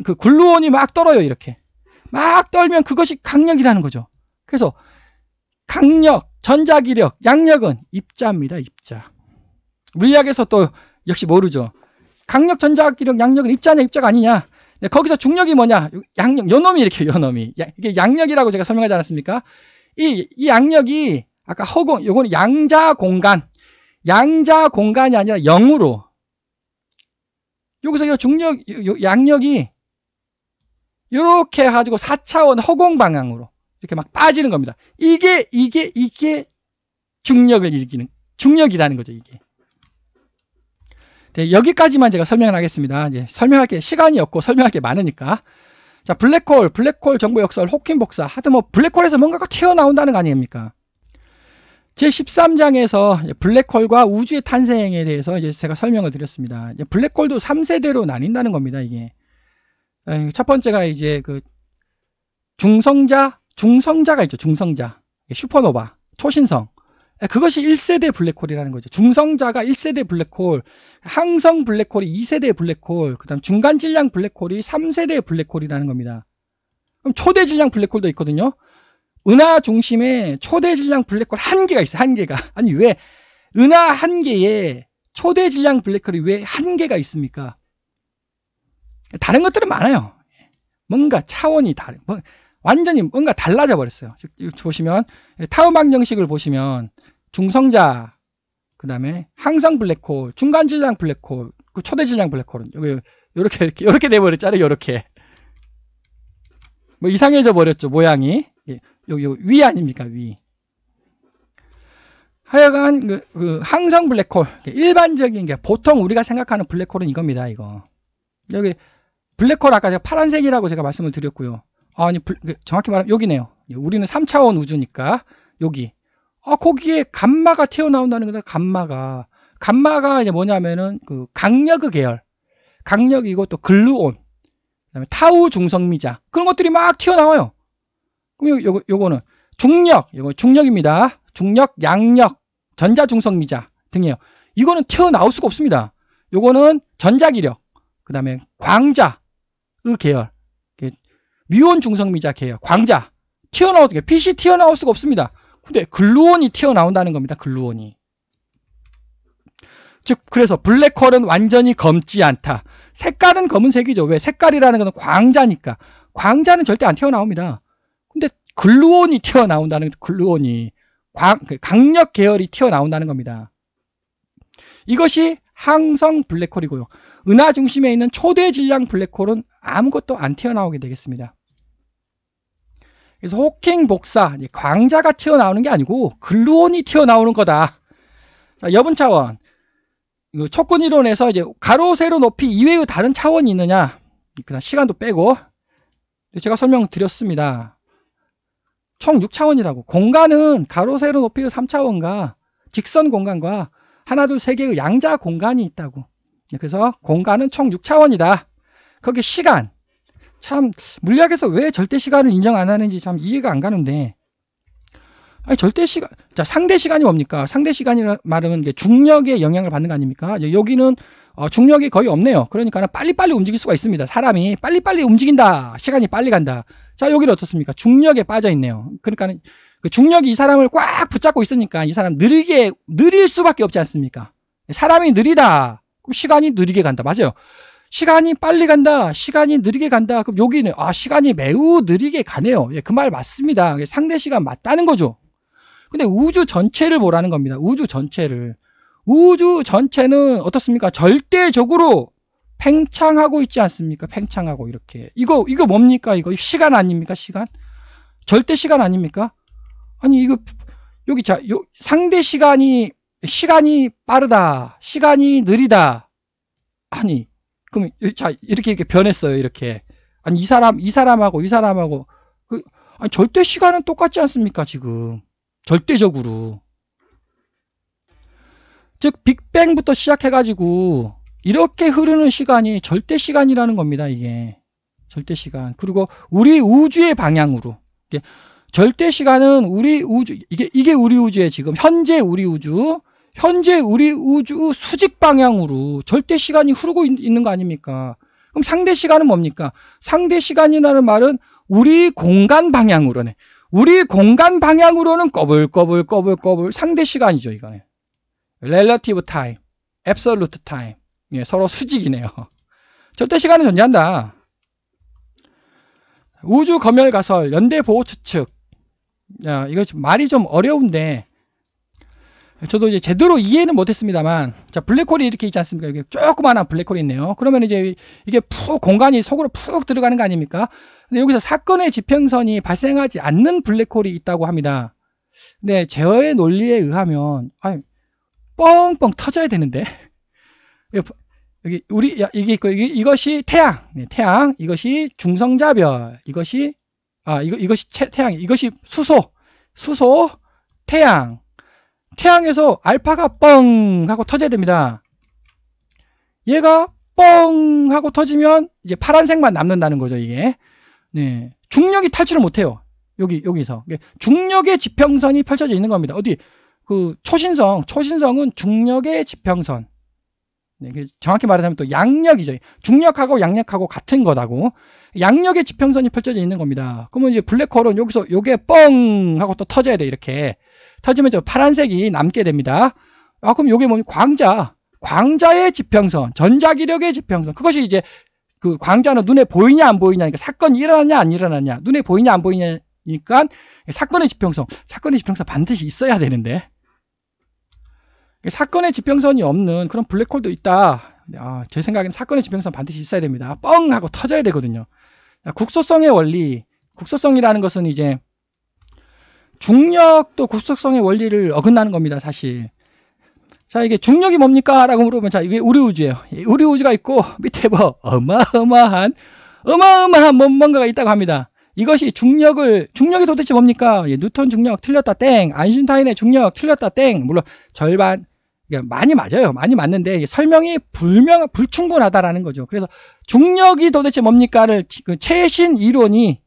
그 글루온이 막 떨어요. 이렇게. 막 떨면 그것이 강력이라는 거죠. 그래서 강력, 전자기력, 양력은 입자입니다. 입자. 물리학에서 또 역시 모르죠. 강력, 전자기력, 양력은 입자냐 입자가 아니냐. 거기서 중력이 뭐냐? 양력, 요놈이 이렇게 요놈이. 이게 양력이라고 제가 설명하지 않았습니까? 이 양력이 아까 허공, 요거는 양자 공간이 아니라 0으로. 여기서 이 중력, 양력이 이렇게 해가지고 4차원 허공 방향으로 이렇게 막 빠지는 겁니다. 이게 중력을 일으키는, 중력이라는 거죠, 이게. 네, 여기까지만 제가 설명을 하겠습니다. 설명할 게 시간이 없고 설명할 게 많으니까. 자, 블랙홀 정보 역설, 호킹 복사. 하여튼 뭐 블랙홀에서 뭔가가 튀어나온다는 거 아닙니까? 제 13장에서 블랙홀과 우주의 탄생에 대해서 이제 제가 설명을 드렸습니다. 블랙홀도 3세대로 나뉜다는 겁니다, 이게. 첫 번째가 이제 그 중성자가 있죠. 중성자. 슈퍼노바, 초신성. 그것이 1세대 블랙홀이라는 거죠. 중성자가 1세대 블랙홀, 항성 블랙홀이 2세대 블랙홀, 그 다음 중간 질량 블랙홀이 3세대 블랙홀이라는 겁니다. 그럼 초대 질량 블랙홀도 있거든요. 은하 중심에 초대 질량 블랙홀 한 개가 있어요. 한 개가. 아니 왜 은하 한 개에 초대 질량 블랙홀이 왜 한 개가 있습니까? 다른 것들은 많아요. 뭔가 차원이 다른, 완전히 뭔가 달라져 버렸어요. 보시면 타우망 정식을 보시면 중성자, 그 다음에 항성 블랙홀, 중간 질량 블랙홀, 그 초대 질량 블랙홀은 요렇게 돼버렸잖아요. 요렇게 뭐 이상해져 버렸죠. 모양이. 여기 위 아닙니까? 위. 하여간 그 항성 블랙홀, 일반적인 게 보통 우리가 생각하는 블랙홀은 이겁니다. 이거 여기 블랙홀 아까 제가 파란색이라고 제가 말씀을 드렸고요. 아니 정확히 말하면 여기네요. 우리는 3차원 우주니까 여기 거기에 감마가 튀어나온다는 거다. 감마가 이제 뭐냐면은 그 강력의 계열, 강력이고 또 글루온, 그다음에 타우 중성미자 그런 것들이 막 튀어나와요. 그럼 요거는 중력, 요거 중력입니다. 중력, 양력, 전자중성미자 등이에요. 이거는 튀어나올 수가 없습니다. 요거는 전자기력, 그 다음에 광자의 계열, 미온 중성미자 계열, 광자 빛이 튀어나올 수가 없습니다. 근데 글루온이 튀어나온다는 겁니다. 글루온이. 즉 그래서 블랙홀은 완전히 검지 않다. 색깔은 검은색이죠. 왜? 색깔이라는 것은 광자니까. 광자는 절대 안 튀어나옵니다. 근데 글루온이 튀어나온다는 것은 글루온이 강력 계열이 튀어나온다는 겁니다. 이것이 항성 블랙홀이고요. 은하 중심에 있는 초대 질량 블랙홀은 아무것도 안 튀어나오게 되겠습니다. 그래서 호킹 복사, 광자가 튀어나오는 게 아니고 글루온이 튀어나오는 거다. 자, 여분 차원. 촉근 이론에서 이제 가로, 세로, 높이 이외의 다른 차원이 있느냐? 그냥 시간도 빼고 제가 설명드렸습니다. 총 6차원이라고. 공간은 가로, 세로, 높이의 3차원과 직선 공간과 하나, 둘, 세 개의 양자 공간이 있다고. 그래서 공간은 총 6차원이다. 거기 시간. 참 물리학에서 왜 절대 시간을 인정 안 하는지 참 이해가 안 가는데. 아니 절대 시간. 자, 상대 시간이 뭡니까? 상대 시간이라는 말은 중력의 영향을 받는 거 아닙니까? 여기는 중력이 거의 없네요. 그러니까 빨리빨리 움직일 수가 있습니다. 사람이 빨리빨리 움직인다. 시간이 빨리 간다. 자, 여기는 어떻습니까? 중력에 빠져 있네요. 그러니까 그 중력이 이 사람을 꽉 붙잡고 있으니까 이 사람 느릴 수밖에 없지 않습니까? 사람이 느리다. 그럼 시간이 느리게 간다. 맞아요. 시간이 빨리 간다. 시간이 느리게 간다. 그럼 여기는 시간이 매우 느리게 가네요. 그 말 맞습니다. 상대 시간 맞다는 거죠. 근데 우주 전체를 보라는 겁니다. 우주 전체를. 우주 전체는 어떻습니까? 절대적으로 팽창하고 있지 않습니까? 팽창하고 이렇게. 이거 뭡니까? 이거 시간 아닙니까? 시간? 절대 시간 아닙니까? 아니 이거 여기 상대 시간이 빠르다. 시간이 느리다. 아니 그럼 이렇게 변했어요. 이렇게. 아니 이 사람하고 아니 절대 시간은 똑같지 않습니까? 지금. 절대적으로. 즉 빅뱅부터 시작해가지고 이렇게 흐르는 시간이 절대 시간이라는 겁니다. 이게 절대 시간. 그리고 우리 우주의 방향으로. 절대 시간은 우리 우주, 이게 우리 우주의 지금 현재 우리 우주 수직 방향으로 절대 시간이 흐르고 있는 거 아닙니까? 그럼 상대 시간은 뭡니까? 상대 시간이라는 말은 우리 공간 방향으로네. 우리 공간 방향으로는 꺼불 상대 시간이죠. 이거는 relative time, absolute time. 서로 수직이네요. 절대 시간은 존재한다. 우주 검열 가설, 연대 보호 추측. 이거 말이 좀 어려운데 저도 이제 제대로 이해는 못했습니다만, 자, 블랙홀이 이렇게 있지 않습니까? 여기 조그마한 블랙홀이 있네요. 그러면 이제 이게 공간이 속으로 푹 들어가는 거 아닙니까? 근데 여기서 사건의 지평선이 발생하지 않는 블랙홀이 있다고 합니다. 근데 제어의 논리에 의하면, 뻥뻥 터져야 되는데. 여기 이게 있고, 이것이 태양, 태양, 이것이 중성자별, 이것이 태양, 이것이 수소, 태양에서 알파가 뻥 하고 터져야 됩니다. 얘가 뻥 하고 터지면 이제 파란색만 남는다는 거죠, 이게. 네. 중력이 탈출을 못해요. 여기서. 중력의 지평선이 펼쳐져 있는 겁니다. 어디, 초신성은 중력의 지평선. 네, 정확히 말하자면 또 양력이죠. 중력하고 양력하고 같은 거다고. 양력의 지평선이 펼쳐져 있는 겁니다. 그러면 이제 블랙홀은 여기서 요게 뻥 하고 또 터져야 돼, 이렇게. 터지면 저 파란색이 남게 됩니다. 그럼 요게 뭐냐? 광자의 지평선, 전자기력의 지평선. 그것이 이제 그 광자는 눈에 보이냐 안 보이냐, 그러니까 사건이 일어나냐 안 일어나냐, 눈에 보이냐 안 보이냐니까 사건의 지평선 반드시 있어야 되는데, 사건의 지평선이 없는 그런 블랙홀도 있다. 제 생각에는 사건의 지평선 반드시 있어야 됩니다. 뻥 하고 터져야 되거든요. 국소성의 원리, 국소성이라는 것은 이제 중력도 국소성의 원리를 어긋나는 겁니다, 사실. 자, 이게 중력이 뭡니까? 라고 물어보면, 자, 이게 우리 우주예요. 우리 우주가 있고, 밑에 뭐, 어마어마한 뭔가가 있다고 합니다. 이것이 중력이 도대체 뭡니까? 뉴턴 중력 틀렸다, 땡. 아인슈타인의 중력 틀렸다, 땡. 물론, 절반, 많이 맞아요. 많이 맞는데, 설명이 불충분하다라는 거죠. 그래서, 중력이 도대체 뭡니까를, 그 최신 이론이,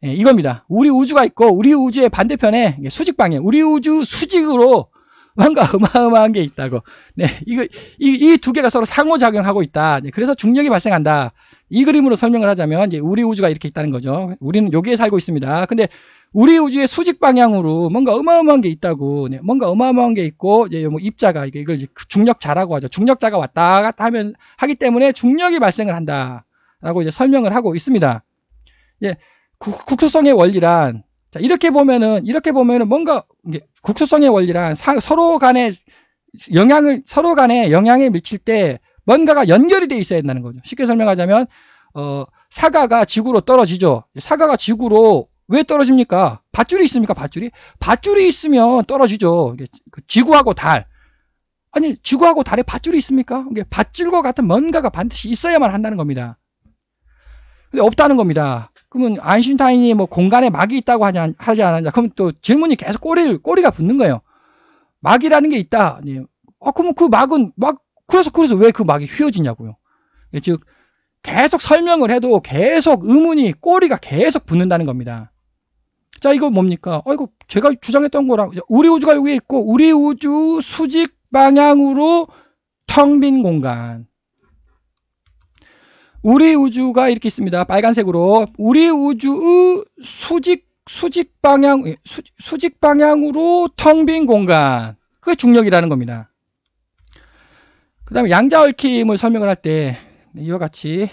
이겁니다. 우리 우주가 있고, 우리 우주의 반대편에 수직방향, 우리 우주 수직으로 뭔가 어마어마한 게 있다고. 네, 이 두 개가 서로 상호작용하고 있다. 네, 그래서 중력이 발생한다. 이 그림으로 설명을 하자면, 이제 우리 우주가 이렇게 있다는 거죠. 우리는 여기에 살고 있습니다. 근데 우리 우주의 수직 방향으로 뭔가 어마어마한 게 있다고. 네, 뭔가 어마어마한 게 있고, 이제 뭐 입자가, 이걸 중력자라고 하죠. 중력자가 왔다 갔다 하기 때문에 중력이 발생을 한다. 라고 이제 설명을 하고 있습니다. 예, 국소성의 원리란, 자, 이렇게 보면은 뭔가, 국소성의 원리란 서로 간에 영향을 미칠 때 뭔가가 연결이 돼 있어야 된다는 거죠. 쉽게 설명하자면, 사과가 지구로 떨어지죠. 사과가 지구로 왜 떨어집니까? 밧줄이 있습니까? 밧줄이 있으면 떨어지죠. 지구하고 달. 아니, 지구하고 달에 밧줄이 있습니까? 밧줄과 같은 뭔가가 반드시 있어야만 한다는 겁니다. 근데 없다는 겁니다. 그러면 아인슈타인이 뭐 공간에 막이 있다고 하지 않았냐? 그럼 또 질문이 계속 꼬리가 붙는 거예요. 막이라는 게 있다. 그러면 그 막은 그래서 왜 그 막이 휘어지냐고요. 즉 계속 설명을 해도 계속 의문이 꼬리가 계속 붙는다는 겁니다. 자, 이거 뭡니까? 이거 제가 주장했던 거랑, 우리 우주가 여기에 있고, 우리 우주 수직 방향으로 텅 빈 공간. 우리 우주가 이렇게 있습니다. 빨간색으로. 우리 우주의 수직 방향으로 텅 빈 공간. 그게 중력이라는 겁니다. 그 다음에 양자 얽힘을 설명을 할 때, 이와 같이.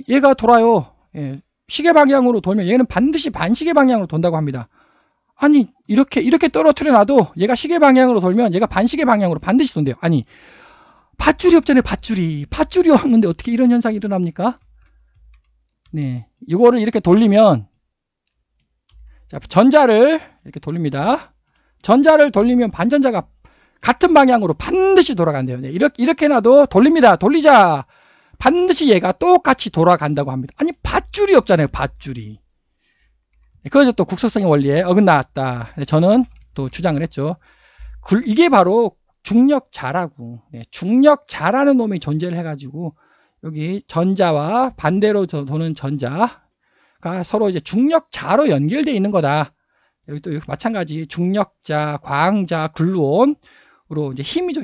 얘가 돌아요. 예, 시계 방향으로 돌면 얘는 반드시 반시계 방향으로 돈다고 합니다. 아니, 이렇게 떨어뜨려 놔도 얘가 시계 방향으로 돌면 얘가 반시계 방향으로 반드시 돈대요. 아니, 밧줄이 없잖아요, 밧줄이 없는데 어떻게 이런 현상이 일어납니까? 네, 이거를 이렇게 돌리면, 자, 전자를 이렇게 돌립니다. 전자를 돌리면 반전자가 같은 방향으로 반드시 돌아간대요. 네, 이렇게 해놔도 돌리자. 반드시 얘가 똑같이 돌아간다고 합니다. 아니, 밧줄이 없잖아요, 밧줄이. 그래서 또 국소성의 원리에 어긋나왔다. 저는 또 주장을 했죠. 이게 바로 중력자라고. 네, 중력자라는 놈이 존재를 해가지고, 여기 전자와 반대로 도는 전자가 서로 이제 중력자로 연결되어 있는 거다. 여기 또 마찬가지 중력자, 광자, 글루온으로 이제 힘이죠,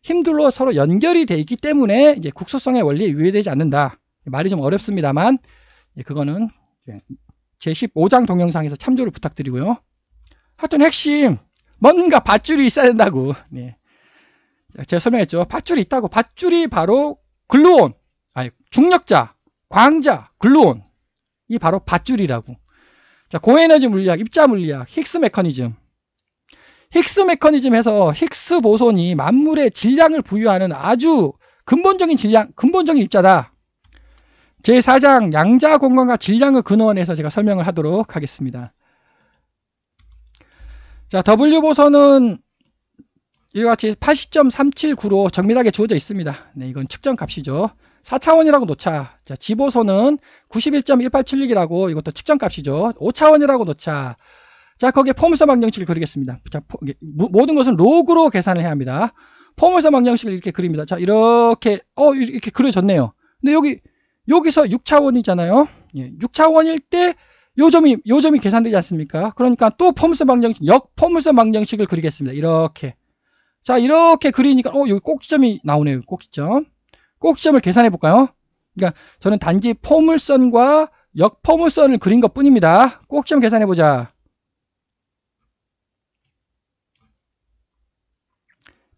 힘들로 서로 연결이 되어 있기 때문에 이제 국소성의 원리에 유의되지 않는다. 말이 좀 어렵습니다만, 그거는 제 15장 동영상에서 참조를 부탁드리고요. 하여튼 핵심, 뭔가 밧줄이 있어야 된다고. 네. 제가 설명했죠. 밧줄이 있다고. 밧줄이 바로 글루온, 중력자, 광자, 글루온. 이 바로 밧줄이라고. 자, 고에너지 물리학, 입자 물리학, 힉스 메커니즘에서 힉스 보손이 만물의 질량을 부여하는 아주 근본적인 입자다. 제4장 양자 공간과 질량의 근원에서 제가 설명을 하도록 하겠습니다. 자, W 보선은 이와 같이 80.379로 정밀하게 주어져 있습니다. 네, 이건 측정 값이죠. 4차원이라고 놓자. 자, G 보선은 91.1876이라고 이것도 측정 값이죠. 5차원이라고 놓자. 자, 거기에 폼스 방정식을 그리겠습니다. 자, 모든 것은 로그로 계산을 해야 합니다. 포물선 방정식을 이렇게 그립니다. 자, 이렇게 그려졌네요. 근데 여기서 6차원이잖아요. 예, 6차원일 때 요점이 계산되지 않습니까? 그러니까 또 포물선 방정식, 역포물선 방정식을 그리겠습니다. 이렇게. 자, 이렇게 그리니까 여기 꼭지점이 나오네요. 꼭지점. 꼭지점을 계산해 볼까요? 그러니까 저는 단지 포물선과 역포물선을 그린 것 뿐입니다. 꼭지점 계산해 보자.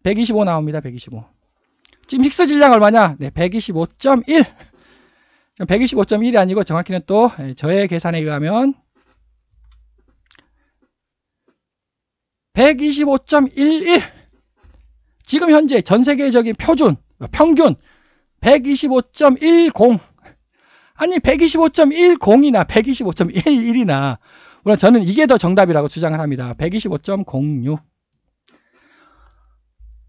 125 나옵니다. 125. 지금 힉스 질량 얼마냐? 네, 125.1. 125.1이 아니고 정확히는 또 저의 계산에 의하면 125.11. 지금 현재 전 세계적인 평균 125.10. 아니 125.10이나 125.11이나 물론 저는 이게 더 정답이라고 주장을 합니다. 125.06.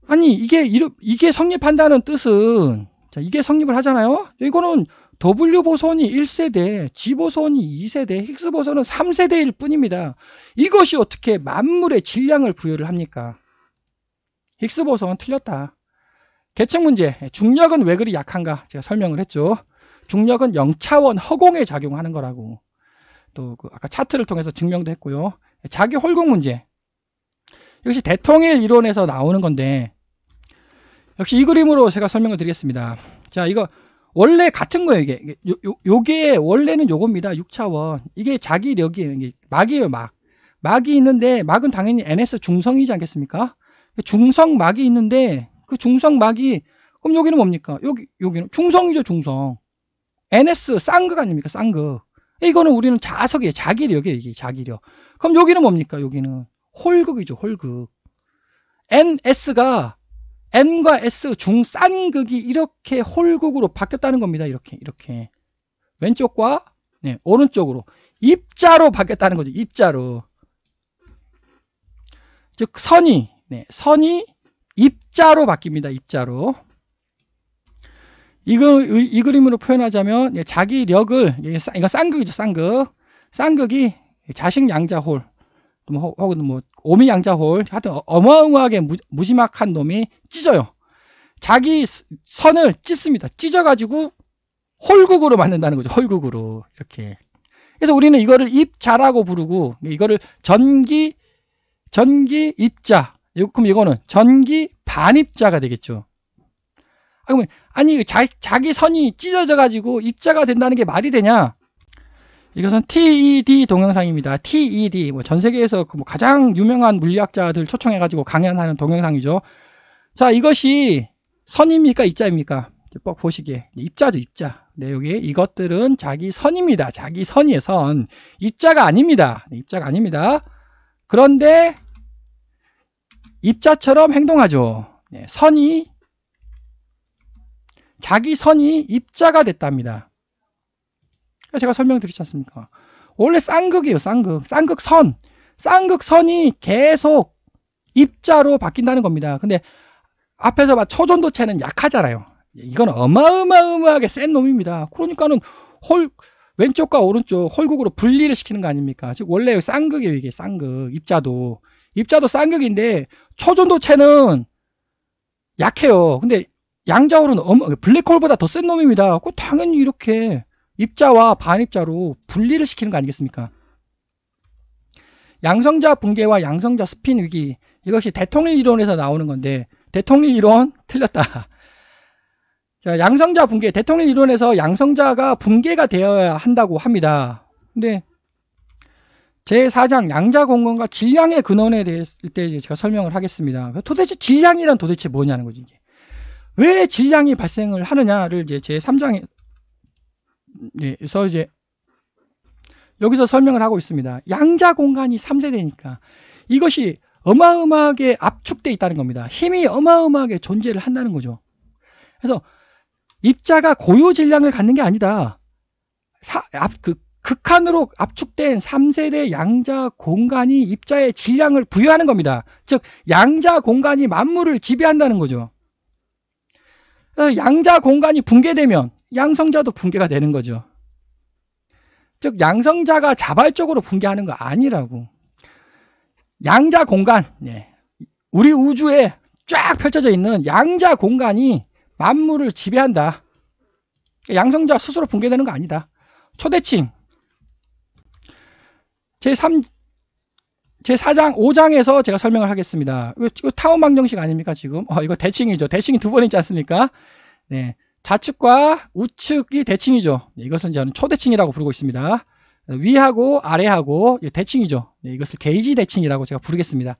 아니 이게 성립한다는 뜻은, 자, 이게 성립을 하잖아요. 이거는 W 보선이 1세대, G 보선이 2세대, 힉스 보선은 3세대일 뿐입니다. 이것이 어떻게 만물의 질량을 부여를 합니까? 힉스 보선은 틀렸다. 계측 문제, 중력은 왜 그리 약한가? 제가 설명을 했죠. 중력은 0차원 허공에 작용하는 거라고. 또 아까 차트를 통해서 증명도 했고요. 자기 홀공 문제. 역시 대통일 이론에서 나오는 건데, 역시 이 그림으로 제가 설명을 드리겠습니다. 자, 이거 원래 같은 거예요. 요게 원래는 요겁니다. 6차원. 이게 자기력이에요. 이게 막이에요, 막. 막이 있는데, 막은 당연히 NS 중성이지 않겠습니까? 중성 막이 있는데, 그 중성 막이, 그럼 여기는 뭡니까? 여기는 중성이죠, 중성. NS 쌍극 아닙니까? 쌍극. 이거는 우리는 자석이에요. 자기력이에요, 이게 자기력. 그럼 여기는 뭡니까? 여기는 홀극이죠, 홀극. N과 S 중쌍극이 이렇게 홀극으로 바뀌었다는 겁니다. 이렇게. 왼쪽과 오른쪽으로. 입자로 바뀌었다는 거죠. 입자로. 즉, 선이 입자로 바뀝니다. 입자로. 이 그림으로 표현하자면, 자기력을, 이거 쌍극이죠, 쌍극. 쌍극이 자식 양자홀, 혹은 오미 양자홀, 하여튼 어마어마하게 무지막한 놈이 찢어요. 자기 선을 찢습니다. 찢어가지고 홀극으로 만든다는 거죠. 홀극으로. 이렇게. 그래서 우리는 이거를 입자라고 부르고, 이거를 전기 입자. 그럼 이거는 전기 반입자가 되겠죠. 그러면, 아니, 자기 선이 찢어져가지고 입자가 된다는 게 말이 되냐? 이것은 TED 동영상입니다. TED. 전 세계에서 가장 유명한 물리학자들 초청해가지고 강연하는 동영상이죠. 자, 이것이 선입니까? 입자입니까? 꼭 보시기에. 입자죠, 입자. 네, 여기 이것들은 자기 선입니다. 자기 선이에요, 선. 입자가 아닙니다. 입자가 아닙니다. 그런데 입자처럼 행동하죠. 자기 선이 입자가 됐답니다. 제가 설명드리지 않습니까? 원래 쌍극이에요, 쌍극. 쌍극선이 계속 입자로 바뀐다는 겁니다. 근데 앞에서 봐, 초전도체는 약하잖아요. 이건 어마어마하게 센 놈입니다. 그러니까는 왼쪽과 오른쪽 홀극으로 분리를 시키는 거 아닙니까? 즉, 원래 쌍극이에요, 이게 쌍극. 입자도 쌍극인데, 초전도체는 약해요. 근데 양자홀은 블랙홀보다 더 센 놈입니다. 당연히 이렇게 입자와 반입자로 분리를 시키는 거 아니겠습니까? 양성자 붕괴와 양성자 스핀 위기, 이것이 대통일 이론에서 나오는 건데, 대통일 이론 틀렸다. 자, 양성자 붕괴, 대통일 이론에서 양성자가 붕괴가 되어야 한다고 합니다. 근데 제4장 양자공간과 질량의 근원에 대해 제가 설명을 하겠습니다. 도대체 질량이란 도대체 뭐냐는 거지. 이게. 왜 질량이 발생을 하느냐를 제3장에서 여기서 설명을 하고 있습니다. 양자공간이 3세대니까 이것이 어마어마하게 압축되어 있다는 겁니다. 힘이 어마어마하게 존재를 한다는 거죠. 그래서 입자가 고유 질량을 갖는 게 아니다. 극한으로 압축된 3세대 양자 공간이 입자의 질량을 부여하는 겁니다. 즉, 양자 공간이 만물을 지배한다는 거죠. 양자 공간이 붕괴되면 양성자도 붕괴가 되는 거죠. 즉, 양성자가 자발적으로 붕괴하는 거 아니라고. 양자 공간, 우리 우주의 쫙 펼쳐져 있는 양자 공간이 만물을 지배한다. 양성자 스스로 붕괴되는 거 아니다. 초대칭 제4장 5장에서 제가 설명을 하겠습니다. 이거 타원 방정식 아닙니까 지금? 이거 대칭이죠. 대칭이 두 번 있지 않습니까? 네, 좌측과 우측이 대칭이죠. 네, 이것은 저는 초대칭이라고 부르고 있습니다. 위하고 아래하고 대칭이죠. 네, 이것을 게이지 대칭이라고 제가 부르겠습니다.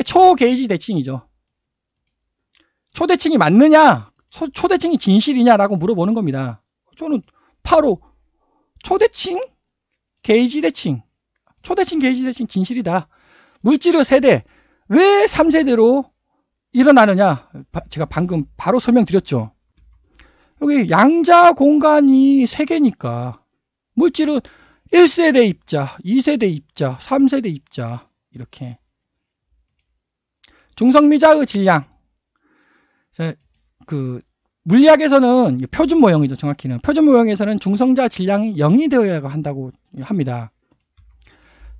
초게이지 대칭이죠. 초대칭이 맞느냐? 초대칭이 진실이냐라고 물어보는 겁니다. 저는 바로 초대칭, 게이지 대칭, 초대칭, 게이지 대칭 진실이다. 물질의 세대, 왜 3세대로 일어나느냐? 제가 방금 바로 설명드렸죠. 여기 양자 공간이 3개니까 물질은 1세대 입자, 2세대 입자, 3세대 입자 이렇게. 중성미자의 질량, 그 물리학에서는 표준 모형이죠. 정확히는 표준 모형에서는 중성자 질량이 0이 되어야 한다고 합니다.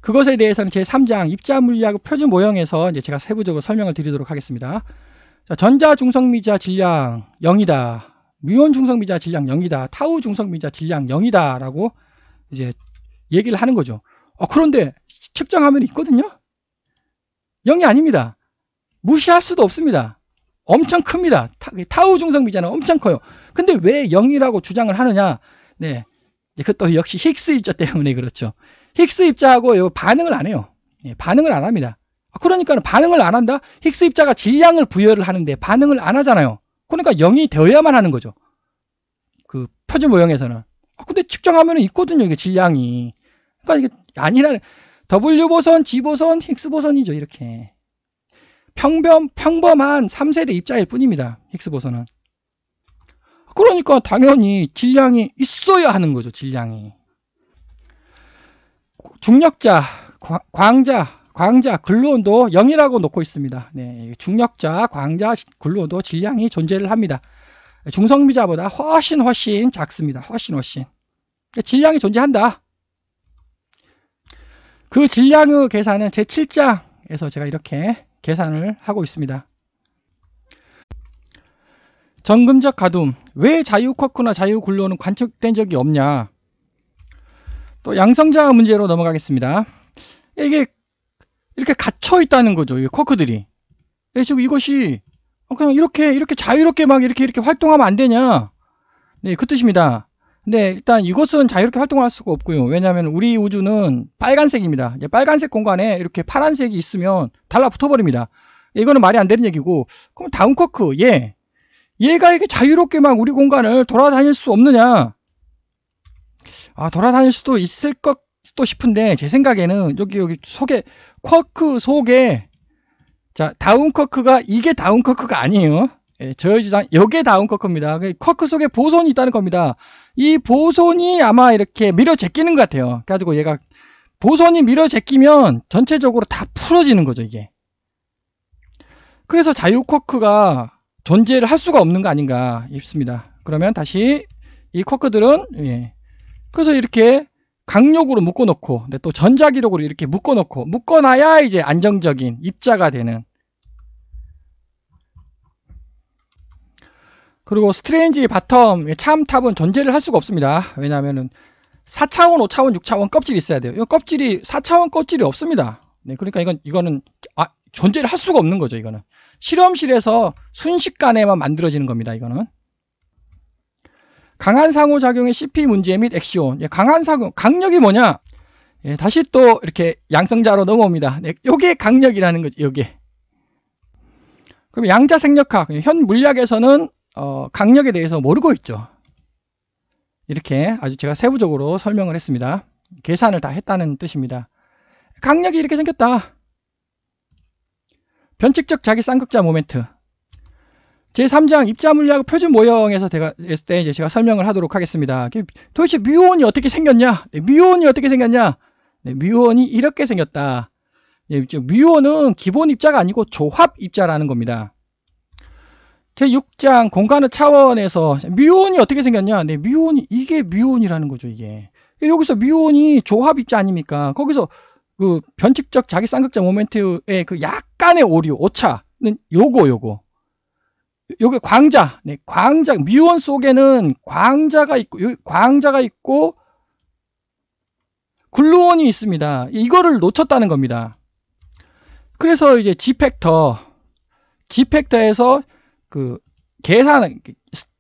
그것에 대해서는 제3장 입자 물리학 표준 모형에서 이제 제가 세부적으로 설명을 드리도록 하겠습니다. 자, 전자 중성미자 질량 0이다. 뮤온 중성미자 질량 0이다. 타우 중성미자 질량 0이다. 라고 이제 얘기를 하는 거죠. 그런데 측정하면 있거든요. 0이 아닙니다. 무시할 수도 없습니다. 엄청 큽니다. 타우 중성미자는 엄청 커요. 근데 왜 0이라고 주장을 하느냐? 네, 그것도 역시 힉스 입자 때문에 그렇죠. 힉스 입자하고 반응을 안 해요. 반응을 안 합니다. 그러니까 반응을 안 한다? 힉스 입자가 질량을 부여를 하는데 반응을 안 하잖아요. 그러니까 0이 되어야만 하는 거죠. 그 표준 모형에서는. 근데 측정하면 있거든요. 이게 질량이. 그러니까 이게 아니라 W보선, G보선, 힉스보선이죠. 이렇게. 평범한 3세대 입자일 뿐입니다. 힉스보선은. 그러니까 당연히 질량이 있어야 하는 거죠. 질량이. 중력자, 광자, 근로온도 0이라고 놓고 있습니다. 네, 중력자, 광자, 근로온도 질량이 존재를 합니다. 중성미자보다 훨씬 작습니다. 훨씬. 질량이 존재한다. 그 질량의 계산은 제7장에서 제가 이렇게 계산을 하고 있습니다. 정금적 가둠, 왜 자유쿼크나 자유근로는 관측된 적이 없냐? 또 양성자 문제로 넘어가겠습니다. 이게 이렇게 갇혀 있다는 거죠. 이 쿼크들이. 지금 이것이 그냥 이렇게 자유롭게 막 이렇게 활동하면 안 되냐? 네, 그 뜻입니다. 근데 일단 이것은 자유롭게 활동할 수가 없고요. 왜냐하면 우리 우주는 빨간색입니다. 이제 빨간색 공간에 이렇게 파란색이 있으면 달라붙어 버립니다. 이거는 말이 안 되는 얘기고, 그럼 다운 쿼크, 얘가 이렇게 자유롭게 막 우리 공간을 돌아다닐 수 없느냐? 돌아다닐 수도 있을 것도 싶은데, 제 생각에는 여기 속에, 쿼크 속에, 자, 다운 쿼크가, 이게 다운 쿼크가 아니에요. 요게 다운 쿼크입니다. 쿼크 속에 보손이 있다는 겁니다. 이 보손이 아마 이렇게 밀어 제끼는 것 같아요. 그래가지고 얘가, 보손이 밀어 제끼면 전체적으로 다 풀어지는 거죠, 이게. 그래서 자유 쿼크가 존재를 할 수가 없는 거 아닌가 싶습니다. 그러면 다시 이 쿼크들은 그래서 이렇게 강력으로 묶어놓고 또 전자기록으로 이렇게 묶어놔야 이제 안정적인 입자가 되는. 그리고 스트레인지 바텀 참탑은 존재를 할 수가 없습니다. 왜냐하면은 4차원, 5차원, 6차원 껍질이 있어야 돼요. 이 껍질이 4차원 껍질이 없습니다. 네, 그러니까 이거는 존재를 할 수가 없는 거죠. 이거는 실험실에서 순식간에만 만들어지는 겁니다. 이거는 강한 상호작용의 CP 문제 및 액시온. 강한 상호, 강력이 뭐냐? 다시 또 이렇게 양성자로 넘어옵니다. 요게 강력이라는 거죠. 요게. 그럼 양자생력학, 현 물리학에서는 강력에 대해서 모르고 있죠. 이렇게 아주 제가 세부적으로 설명을 했습니다. 계산을 다 했다는 뜻입니다. 강력이 이렇게 생겼다. 변칙적 자기쌍극자 모멘트. 제3장 입자물리학 표준 모형에서 제가 설명을 하도록 하겠습니다. 도대체 뮤온이 어떻게 생겼냐? 뮤온이 어떻게 생겼냐? 뮤온이 이렇게 생겼다. 뮤온은 기본 입자가 아니고 조합 입자라는 겁니다. 제6장 공간의 차원에서 뮤온이 어떻게 생겼냐? 이게 뮤온이라는 거죠, 이게. 여기서 뮤온이 조합 입자 아닙니까? 거기서 그 변칙적 자기쌍극자 모멘트의 그 약간의 오류, 오차, 요게 광자. 네, 광자. 뮤온 속에는 광자가 있고, 여기 광자가 있고, 글루온이 있습니다. 이거를 놓쳤다는 겁니다. 그래서 이제 G팩터에서 그 계산,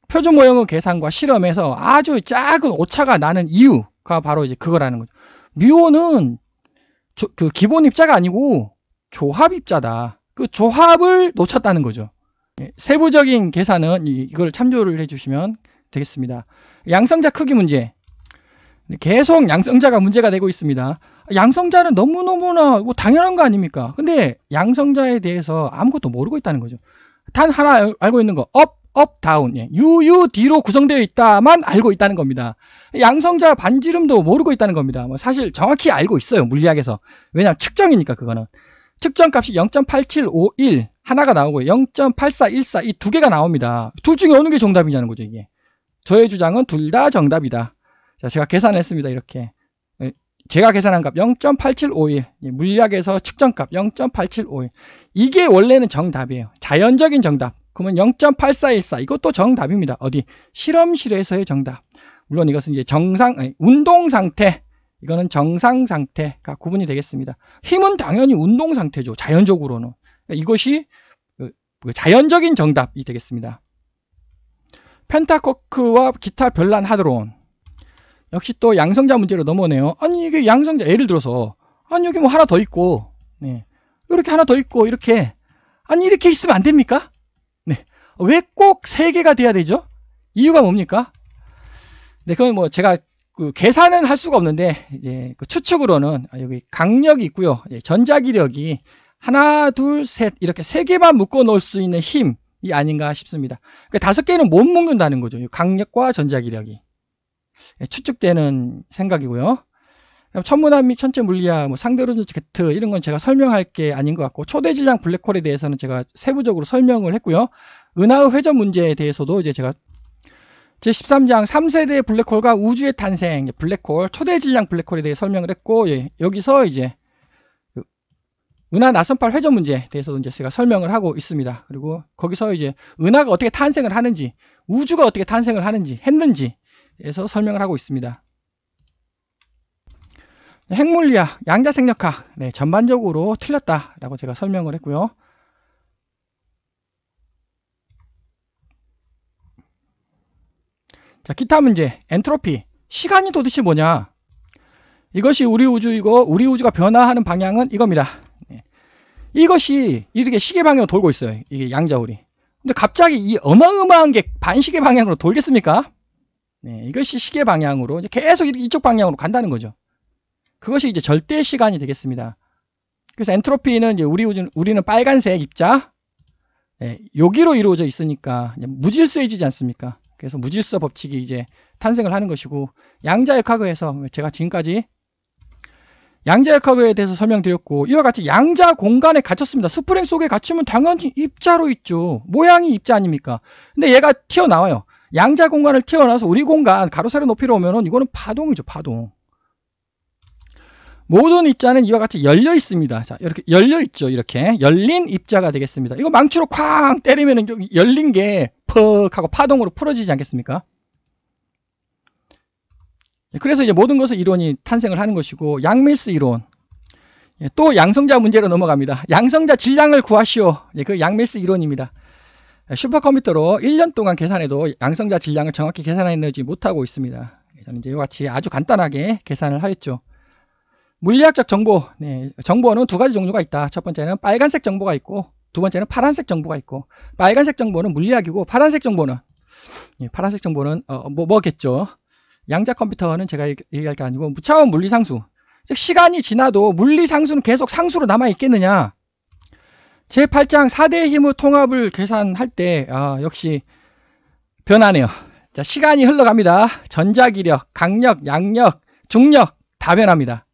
표준 모형의 계산과 실험에서 아주 작은 오차가 나는 이유가 바로 이제 그거라는 거죠. 뮤온은 그 기본 입자가 아니고 조합 입자다. 그 조합을 놓쳤다는 거죠. 세부적인 계산은 이걸 참조를 해주시면 되겠습니다. 양성자 크기 문제. 계속 양성자가 문제가 되고 있습니다. 양성자는 너무너무나 뭐 당연한 거 아닙니까? 근데 양성자에 대해서 아무것도 모르고 있다는 거죠. 단 하나 알고 있는 거, 업, 다운. UUD로 구성되어 있다만 알고 있다는 겁니다. 양성자 반지름도 모르고 있다는 겁니다. 뭐 사실 정확히 알고 있어요, 물리학에서. 왜냐하면 측정이니까 그거는. 측정값이 0.8751 하나가 나오고요. 0.8414 이 두 개가 나옵니다. 둘 중에 어느 게 정답이냐는 거죠, 이게. 저의 주장은 둘 다 정답이다. 자, 제가 계산했습니다. 이렇게. 제가 계산한 값 0.8751. 물리학에서 측정값 0.8751. 이게 원래는 정답이에요. 자연적인 정답. 그러면 0.8414. 이것도 정답입니다. 어디? 실험실에서의 정답. 물론 이것은 이제 운동 상태. 이거는 정상 상태가 구분이 되겠습니다. 힘은 당연히 운동 상태죠. 자연적으로는. 이것이 자연적인 정답이 되겠습니다. 펜타코크와 기타 별난 하드론. 역시 또 양성자 문제로 넘어오네요. 아니 이게 양성자 예를 들어서 아니 여기 뭐 하나 더 있고 네. 이렇게 하나 더 있고 이렇게 아니 이렇게 있으면 안 됩니까? 네. 왜 꼭 3개가 돼야 되죠? 이유가 뭡니까? 네, 그건 뭐 제가 그 계산은 할 수가 없는데 이제 그 추측으로는 여기 강력이 있고요. 전자기력이 하나, 둘, 셋 이렇게 3개만 묶어 놓을 수 있는 힘이 아닌가 싶습니다. 그러니까 5개는 못 묶는다는 거죠. 강력과 전자기력이. 추측되는 생각이고요. 천문학 및 천체 물리학, 뭐 상대론적 Z 이런 건 제가 설명할 게 아닌 것 같고 초대질량 블랙홀에 대해서는 제가 세부적으로 설명을 했고요. 은하의 회전 문제에 대해서도 이제 제가 제13장 3세대 블랙홀과 우주의 탄생, 블랙홀, 초대질량 블랙홀에 대해 설명을 했고 여기서 이제 은하 나선팔 회전 문제에 대해서도 이제 제가 설명을 하고 있습니다. 그리고 거기서 이제 은하가 어떻게 탄생을 하는지, 우주가 어떻게 탄생을 했는지에서 설명을 하고 있습니다. 핵물리학, 양자생력학, 네, 전반적으로 틀렸다라고 제가 설명을 했고요. 자, 기타 문제, 엔트로피, 시간이 도대체 뭐냐? 이것이 우리 우주이고 우리 우주가 변화하는 방향은 이겁니다. 네. 이것이 이렇게 시계 방향으로 돌고 있어요. 이게 양자울이. 근데 갑자기 이 어마어마한 게 반시계 방향으로 돌겠습니까? 네, 이것이 시계 방향으로 이제 계속 이쪽 방향으로 간다는 거죠. 그것이 이제 절대 시간이 되겠습니다. 그래서 엔트로피는 이제 우리는 빨간색 입자, 네, 여기로 이루어져 있으니까 무질서해지지 않습니까? 그래서 무질서 법칙이 이제 탄생을 하는 것이고, 양자역학에서 제가 지금까지 양자역학에 대해서 설명드렸고, 이와 같이 양자 공간에 갇혔습니다. 스프링 속에 갇히면 당연히 입자로 있죠. 모양이 입자 아닙니까? 근데 얘가 튀어나와요. 양자 공간을 튀어나와서 우리 공간 가로 세로 높이로 오면은 이거는 파동이죠, 파동. 모든 입자는 이와 같이 열려 있습니다. 자, 이렇게 열려 있죠. 이렇게 열린 입자가 되겠습니다. 이거 망치로 쾅 때리면은 열린 게 퍽 하고 파동으로 풀어지지 않겠습니까? 그래서 이제 모든 것의 이론이 탄생을 하는 것이고, 양밀스 이론. 또 양성자 문제로 넘어갑니다. 양성자 질량을 구하시오. 그 양밀스 이론입니다. 슈퍼컴퓨터로 1년 동안 계산해도 양성자 질량을 정확히 계산해내지 못하고 있습니다. 저는 이제 이와 같이 아주 간단하게 계산을 하였죠. 물리학적 정보, 네, 정보는 두 가지 종류가 있다. 첫 번째는 빨간색 정보가 있고, 두 번째는 파란색 정보가 있고, 빨간색 정보는 물리학이고, 파란색 정보는 뭐겠죠? 양자 컴퓨터는 제가 얘기할 게 아니고 무차원 물리상수. 즉 시간이 지나도 물리상수는 계속 상수로 남아 있겠느냐? 제8장 4대의 힘의 통합을 계산할 때 역시 변하네요. 자, 시간이 흘러갑니다. 전자기력, 강력, 양력, 중력 다 변합니다.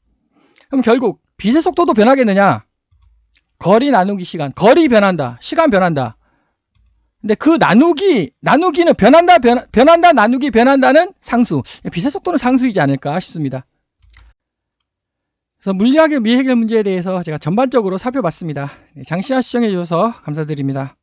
그럼 결국 빛의 속도도 변하겠느냐? 거리 나누기 시간, 거리 변한다, 시간 변한다. 근데 그 나누기는 변한다, 나누기 변한다는 상수. 빛의 속도는 상수이지 않을까 싶습니다. 그래서 물리학의 미해결 문제에 대해서 제가 전반적으로 살펴봤습니다. 장시간 시청해 주셔서 감사드립니다.